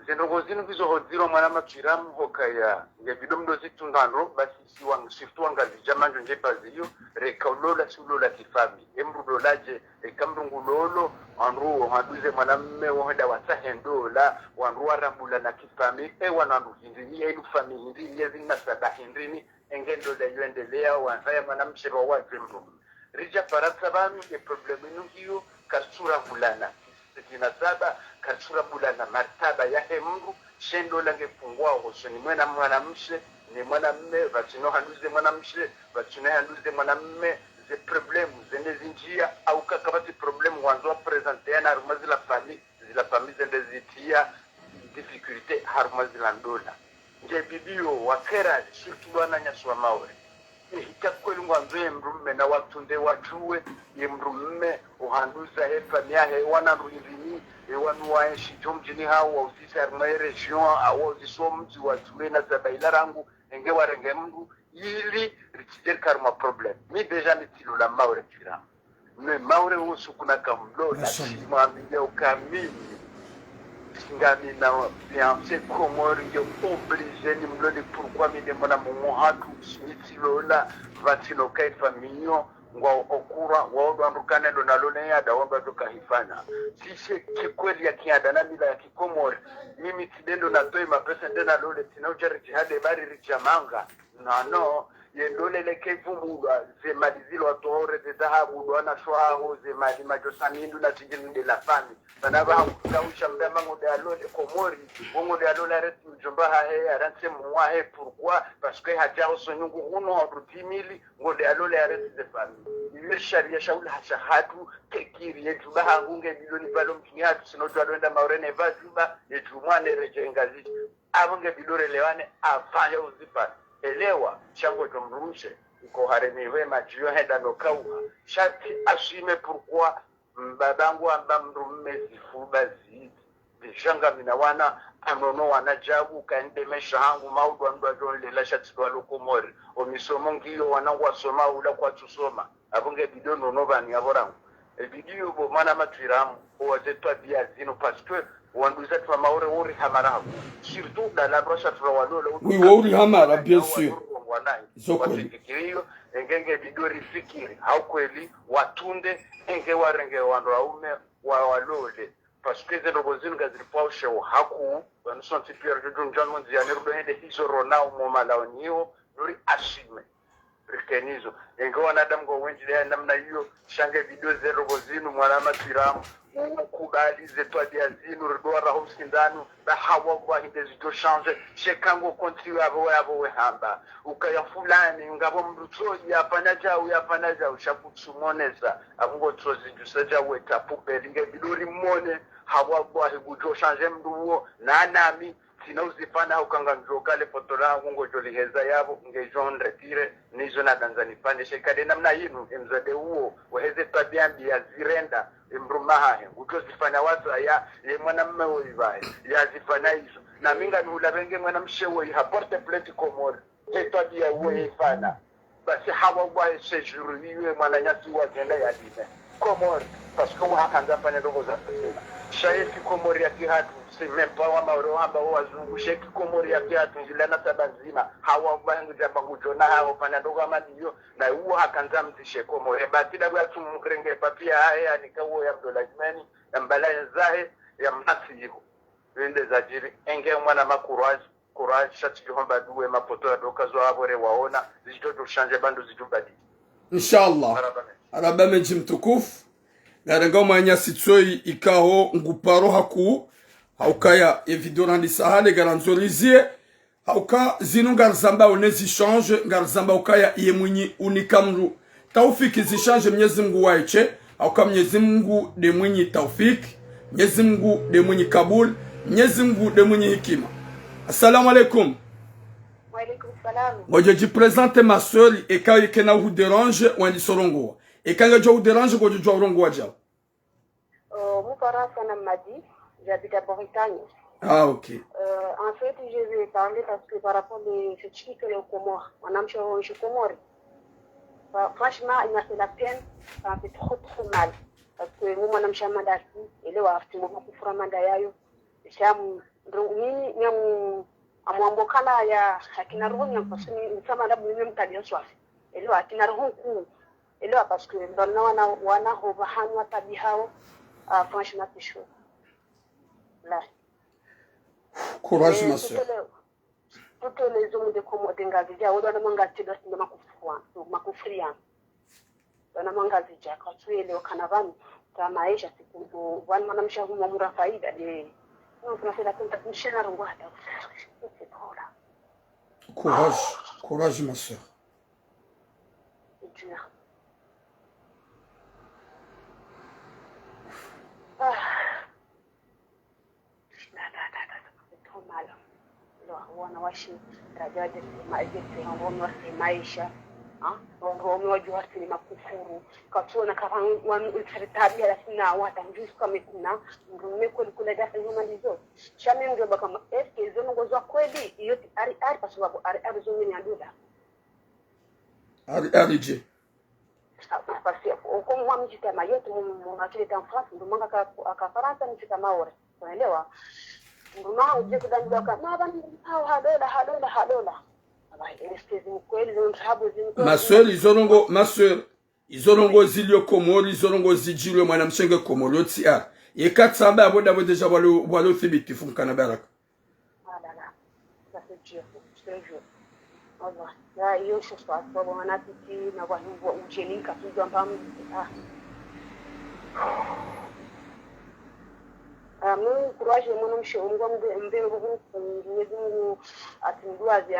zendogo zinu kizo hodiro mwana matwiramu hokaya ngebido mdozi tungandro basi siwang shiftu wangazi jamanjo njepazi yu rekaulola sulola kifami emrudolaje ekamrungulolo anru handuze mwana mme wahenda wasahendola wanru warambula na kifami wanandu hindrini elu fami hindrini yezi nasaba hindrini engendola yuendelea wanzaya mwana msheba wazimru rija parasabanu ye probleminu hiyo kasura hulana 67 kasura bulana martaba ya hemru shendo lange fungwa hoso ni mwana mshe ni mwana mme vatino handuze mwana mshe vatino handuze mwana mme ze problemu zende zinjia au kakabati problemu wanzo presenter na harumazi la fami zende zitia difficulté harumazi la ndola nje bibiyo wakera surtout wana nyaswa mawe itakweli ngwanzo mrumme na watunde wachuwe mrumme uhanduza hefa miahe wana ruhindini wanu waenshi jomjini hao wa usisa armae region au ziso mji wa tuwe na zabaila rangu enge warenge mdu ili richider karma problem mi deja nitilo la maure tira me maure usu kuna kamlola simamile ukamili ngami na fiancé komori nge obligé ni mlodi pourquoi mi demona mo hatu nitilola vatino kai famille ngwa okura ngwa ndukane ndo nalone ya dawamba tukahifanya sisi kikweli ya kiada na mila ya kikomori mimi tidendo na toi mapesa ndena lole tinaujari jihade bari rijamanga no yendole leke vumulwa zemalizilo watore de dhahabu wana shwaho zemali majosanindu na tijini de la fami banaba kausha mdama ngode alole komori ngode alole areti mjomba hae aranse mwahe pourquoi parce que hajao sonyungu uno rutimili ngode alole areti de fami ile sharia shaula hashahatu kekiri yetu bahangunge bilioni balo mkinyatu sinoto alenda maurene vajuba yetu mwane rejengazi abonge bilore lewane afanye uzipa elewa chango tumrushe uko haremiwe majio henda nokauha shati ashime pourquoi mbabangu amba mrumme zifuba zidi bishanga minawana anono wanajabu kaendemesha hangu maudu andu ajole la shati kwa lokomori omisomo ngiyo wanangu wasoma ula kwa tusoma abonge bidono nova ni aborangu bidiyo bo mana matwiramu owazetwa biazino parce que wanduza twa maure uri hamara surtout dans la broche trawalola oui uri hamara bien sûr zokweli engenge bidori fikiri au kweli watunde enge warenge wandu aume walole parce que ze robozini gazilipaushe haku wanson tipia jujun John Monzi anirudo hende hizo ronao momalaonio nuri ashime rikenizo enge wanadamu go wenjile namna hiyo shange video ze robozini mwana matiramu kubali zetwa diazinu ridora hosindanu ba hawa kwa hinde zito change shekango continue abo hamba ukaya fulani ngabo mruto yapanaja ushakusumoneza abungo trozi jusaja weta pupelinge bidori mone hawa kwa higujo change mduwo na nami sinauzifana ukanga njokale potola ngo joliheza yabo ngejon retire nizo na Tanzania fane shekade namna yinu emzade uo waheze tabiambi ya zirenda imrumaha utozifanya watu ya mwana mme oivae ya zifanya hizo na minga ni ulabenge mwana mshewo haporte plate komori tabia uo ifana basi hawa wa sejuru yue mwana nyasi wa genda ya dine komori parce que wakanza fanya ndogo za pesa shaiti komori ya kihatu simempa wa mauro hamba wazungu sheki komori ya kiatu njilana tabanzima hawa bangu jabangu jona hawa fanya ndogo amaniyo na uwa hakanza mtishe komori batida bwa tumkrenge papia haya nikawo ya Abdulazmani mbala zahe ya mnasiyo wende zajiri enge mwana makuraj shati jomba duwe mapoto ya doka zo abore waona zitoto shanje bando zitubadi inshallah arabame jimtukufu Garanga manya sitsoi ikaho nguparo haku haukaya evidora ndi sahale garanzolizie hauka zinu ngarzamba onezi change ngarzamba ukaya yemwinyi unikamru taufiki zishange Mwenyezi Mungu waiche hauka Mwenyezi Mungu de mwinyi taufiki Mwenyezi Mungu de mwinyi kabul Mwenyezi Mungu de mwinyi hikima. Assalamu alaikum. Ngoja je présente ma sœur et quand il kena vous dérange on dit sorongo. Et quand je vous dérange ngoja je rongo aja. Mon parent s'en m'a dit, j'habite à Bretagne. Ah OK. En fait, je vais parler parce que par rapport à ce chic que le Comore, on a je Comore. Franchement, il m'a fait la peine, ça m'a fait trop mal. Parce que moi, je suis mandati, et là, je suis un mandayayo. Je suis un amwambokala ya akina roho nyam parce que ni sama na mimi mtadia swafi. Et là, akina roho ku. Et là, parce que dans wana hova hanwa tabi hao, franchement, c'est chaud. Là. Courage, ma soeur. Toutes les hommes de Komo d'Engazija, ou dans le mangati de Makufrian. Dans le mangazija, quand tu es le Canavan, tu as maïcha, c'est pour one manam shahu mamura faïda. On fait la contact à Rwanda. C'est trop là. Courage, ma soeur. C'est dur. C'est trop mal. Wanawashi rajade maizete ngomwa maisha ngomwa jua sini makufuru katuna kama wan ulfertabi ala sina wata njus kama kuna ngume kule dafa humanizo chame ngeba kama eske zono ngozwa kweli yote ari kwa sababu ari zono ni aduda ari je parce que comme moi mjita mayote mon atelier en France ndumanga ka Faransa nifika maore unaelewa. Ma soeur, izorongo zilio komori, izorongo zijilio mwanamshenge komori otia. Yekatsamba aboda déjà walo thibiti funkana baraka. Ah là là, ça c'est dur, je te jure. Allah, là il y a chose pas, bon on a petit na wa ujeni ka tu jamba Mungu kuraje mwana mshongo mbele Mwenyezi Mungu atinduaze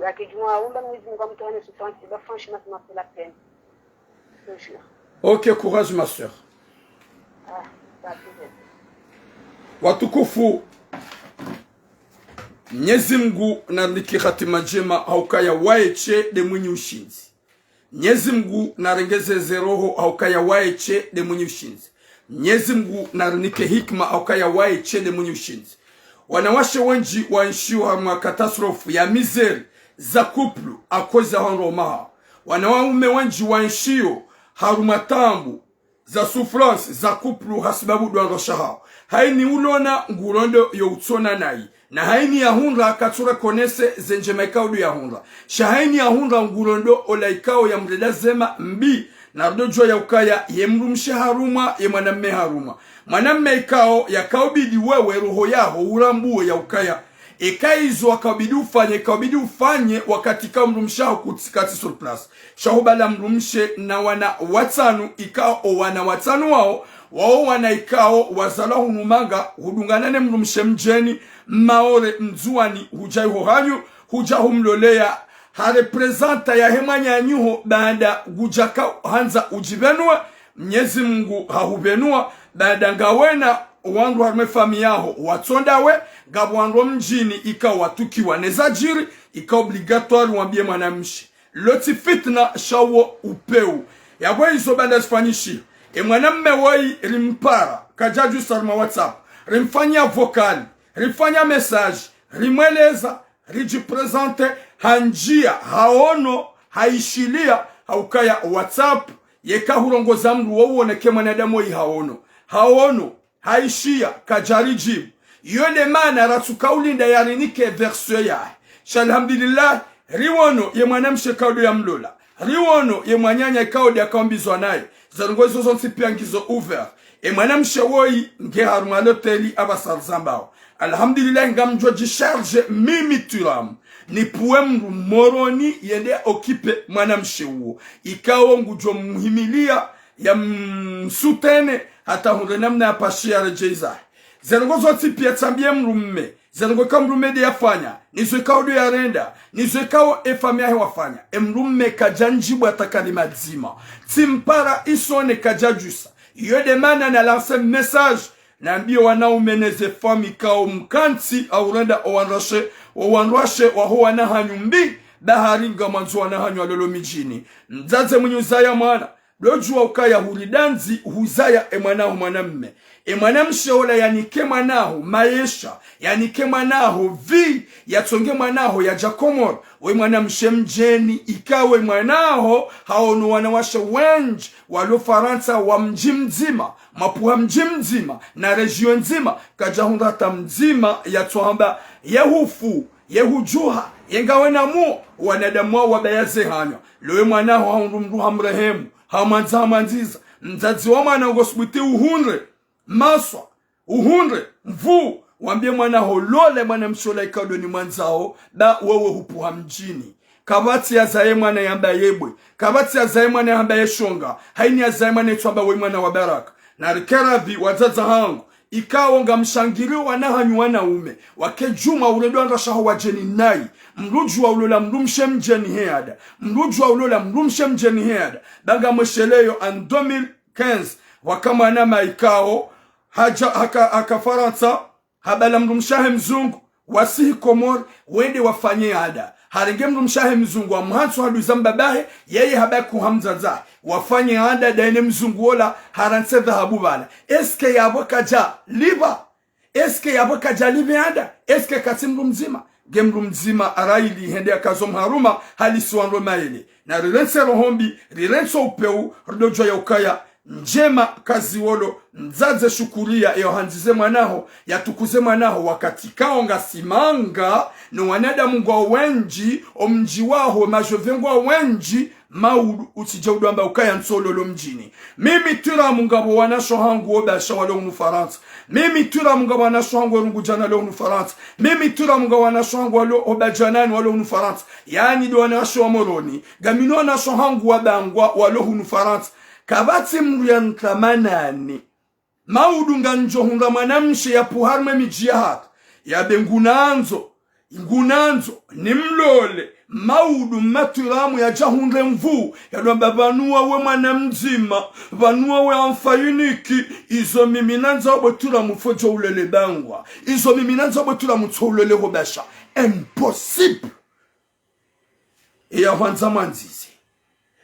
akijua umba Mwenyezi Mungu amtoane souffrance ba franchement ça m'a fait la peine. Je jure. OK, courage ma soeur. Ça fait. Watukufu Mwenyezi Mungu na hatima njema haukaya waeche de mwenye ushinzi. Mwenyezi Mungu na rengeze roho haukaya waeche de mwenye ushinzi. Mwenyezi Mungu na nike hikma aukaya wae chende mwenye ushinzi. Wanawashe wenji wanshiwa mwa katastrofu ya mizeri za kuplu akoza honro maha. Wanawaume wenji wanshio harumatambu za souffrance za kuplu hasibabu duanrosha hao. Haini ulona ngurondo yo utsona nai. Na haini ya hunra katura konese zenjemaikao du ya hunra. Shahaini ya hunra ngurondo olaikao ya mreda zema mbi na dojo ya ukaya yemrumshe haruma ye mwanamme haruma. Mwanamme ikao ya kaubidi wewe roho yaho urambuwe ya ukaya. Ikaizo wakabidi ufanye wakati ka mrumshaho kutikati surplus. Shahubala mrumshe na wana watanu ikao o wana watanu wao wana ikao wazala hunumanga hudunganane mrumshe mjeni maore mzuani hujai hohanyu hujahu mlolea harepresenta ya hemanya nyuho baada gujaka hanza ujibenua Mwenyezi Mungu hahubenua baada ngawena wandu harme fami yaho watondawe gabwandu mjini ikao watukiwa nezajiri ikao obligatoire wambie mwanamshi loti fitna shawo upeu yabwe izo banda spanishi mwanamme woi rimpara kajaju sarma WhatsApp rimfanya vocal rimfanya message rimweleza rijipresente hanjia haono haishilia haukaya WhatsApp yeka hurongoza mru woneke mwanadamu haono haishia kajarijibu yole mana ratukaulinda yarinike verso ya shalhamdulillah riwono ye mwanamshe kaudo ya mlola riwono ye mwanyanya kaudo ya kaumbizwa naye zangozo zonsi piangizo ouvert mwanamshe woi nge harumaloteli abasarzambao alhamdulillah ngamjwa jicharge mimi turam ni puemru moroni yende okipe mwanamshe uo ikawo ngujo muhimilia ya msutene hata hunrenamna ya pashia rejeza zangozo tipia tambie mrumme zango kamrume de yafanya nizwe kaudo ya renda nizwe kao efamia hewafanya mrumme kajanjibu atakani zima timpara isone kajajusa yode mana na lance message na mbio wanaumeneze fami kao mkanti au renda owanroshe wanrwashe waho wanahanyu mbi baharinga mwanzo wanahanyu alolo mijini mzaze mwenye uzaya mwana lojua ukaya hulidanzi huzaya emwanahu mwanamme emwanamshe ola yanike mwanahu maisha yanike mwanahu vi yatonge mwanahu ya Jakomor we mwanamshe mjeni ikawe mwanahu haonu wanawashe wenji walo Faransa wa mji mzima mapuha mji mzima na regio nzima kajahundata mzima yatuamba yehufu yehujuha yengawe na mu wanadamu wabayaze hanya lowe mwanahu haundu hamrehemu hamanza hamanziza mzazi wa mwana ngosbuti uhunre maswa uhunre mvu wambie mwana holole mwana mshola ikado ni mwanzao da wewe hupuha mjini kabati ya zae mwana yamba yebwe kabati ya zae mwana yamba yeshonga haini ya zae mwana yetuamba we mwana wa baraka na rikeravi wazaza hangu ikawa nga mshangilio wanahanyu wanaume wakejuma uledo andashaho wajeni nai mrujua ulola mrumshe mjeni heada mrujua ulola mrumshe mjeni heada daga mwesheleyo an 2015 wakama nama ikao haka Faransa habala mrumshahe mzungu wasihi Komor wende wafanye ada harenge mrumshahe mzungu wa mhansu haduza mbabahe yeye habaku hamzaza wafanye ada daine mzungu wola haranse dhahabu bala eske yabokaja liba eske yabokaja libe ada eske katimru mzima gemru mzima araili hende akazom haruma halisuanro maele na rilense rohombi rilense upeu ridojo ya ukaya njema kazi wolo mzaze shukuria yohanzize mwanaho yatukuze mwanaho wakati kaonga simanga no wanadamu ngwa wenji omji waho majovengwa wenji maudu utijaudu amba ukaya nsololo mjini mimi tura mungabo wanasho hangu obasha walo unu Faransa mimi tura mungabo wanasho hangu rungu jana lo unu Faransa mimi tura mungabo wanasho hangu walo obajanani walo unu Faransa yani do wanasho amoroni gamino wanasho hangu wabangwa walo unu Faransa kabati mruya nkamanani maudu nga njohunga mwanamshe ya puharme mijiahat ya bengunanzo ni mlole maudu maturamu ya jahunre mvu ya doamba banua we mwanamzima banua we amfayuniki izo miminanza obotura mufojo ulele bangwa izo miminanza obotura mutso ulele hobasha impossible ya hwanza manzizi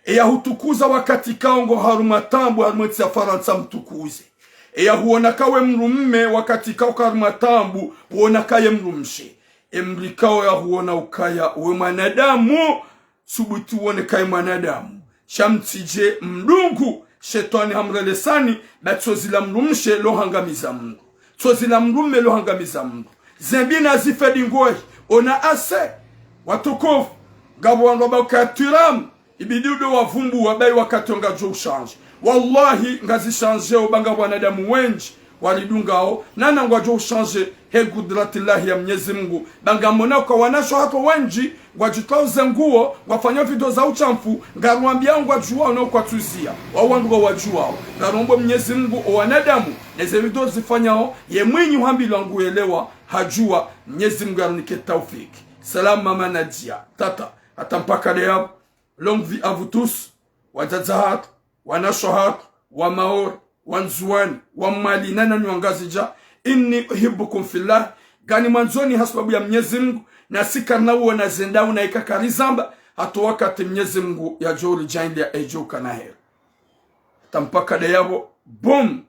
ya hutukuza wakati kaongo harumatambu harumwetsi ya Faransa mtukuze ya huona kawe mrumme wakati kao harumatambu huona kaye mrumshe emrikao ya huona ukaya we mwanadamu subuti uone kaye mwanadamu shamtije mdungu shetani hamrelesani na tozila mrumshe lohangamiza mungu tozila mrumme lohangamiza mungu zembina zifedi ngoi ona ase watukofu gabo wanroba ukatiramu ibidudo wavumbu wabai wakatonga jo change wallahi ngazi change obanga wanadamu wenji walidungao nana ngwa jo change he gudratillahi ya Mwenyezi Mungu banga mona kwa wanasho hapo wenji wajitauze nguo wafanya video za uchamfu ngarwambia ngwa juwa no kwa tuzia wawandu wajua ngarombo Mwenyezi Mungu wanadamu neze video zifanyao ye mwinyi hambi langu elewa hajua Mwenyezi Mungu anike taufiki salam mama Nadia tata atampaka leo. Longue vie à vous tous, wazazahat, wanashohat, wamaor, wanzuan, wamali, nana nyuangazija, inni uhibbukum fillah, gani manzoni hasbabu ya Mwenyezi Mungu, na sikarna uwa na zendau na ikakarizamba, hatu wakati Mwenyezi Mungu ya jori jaindi ya ejuka na heri. Tampaka deyabo, boom!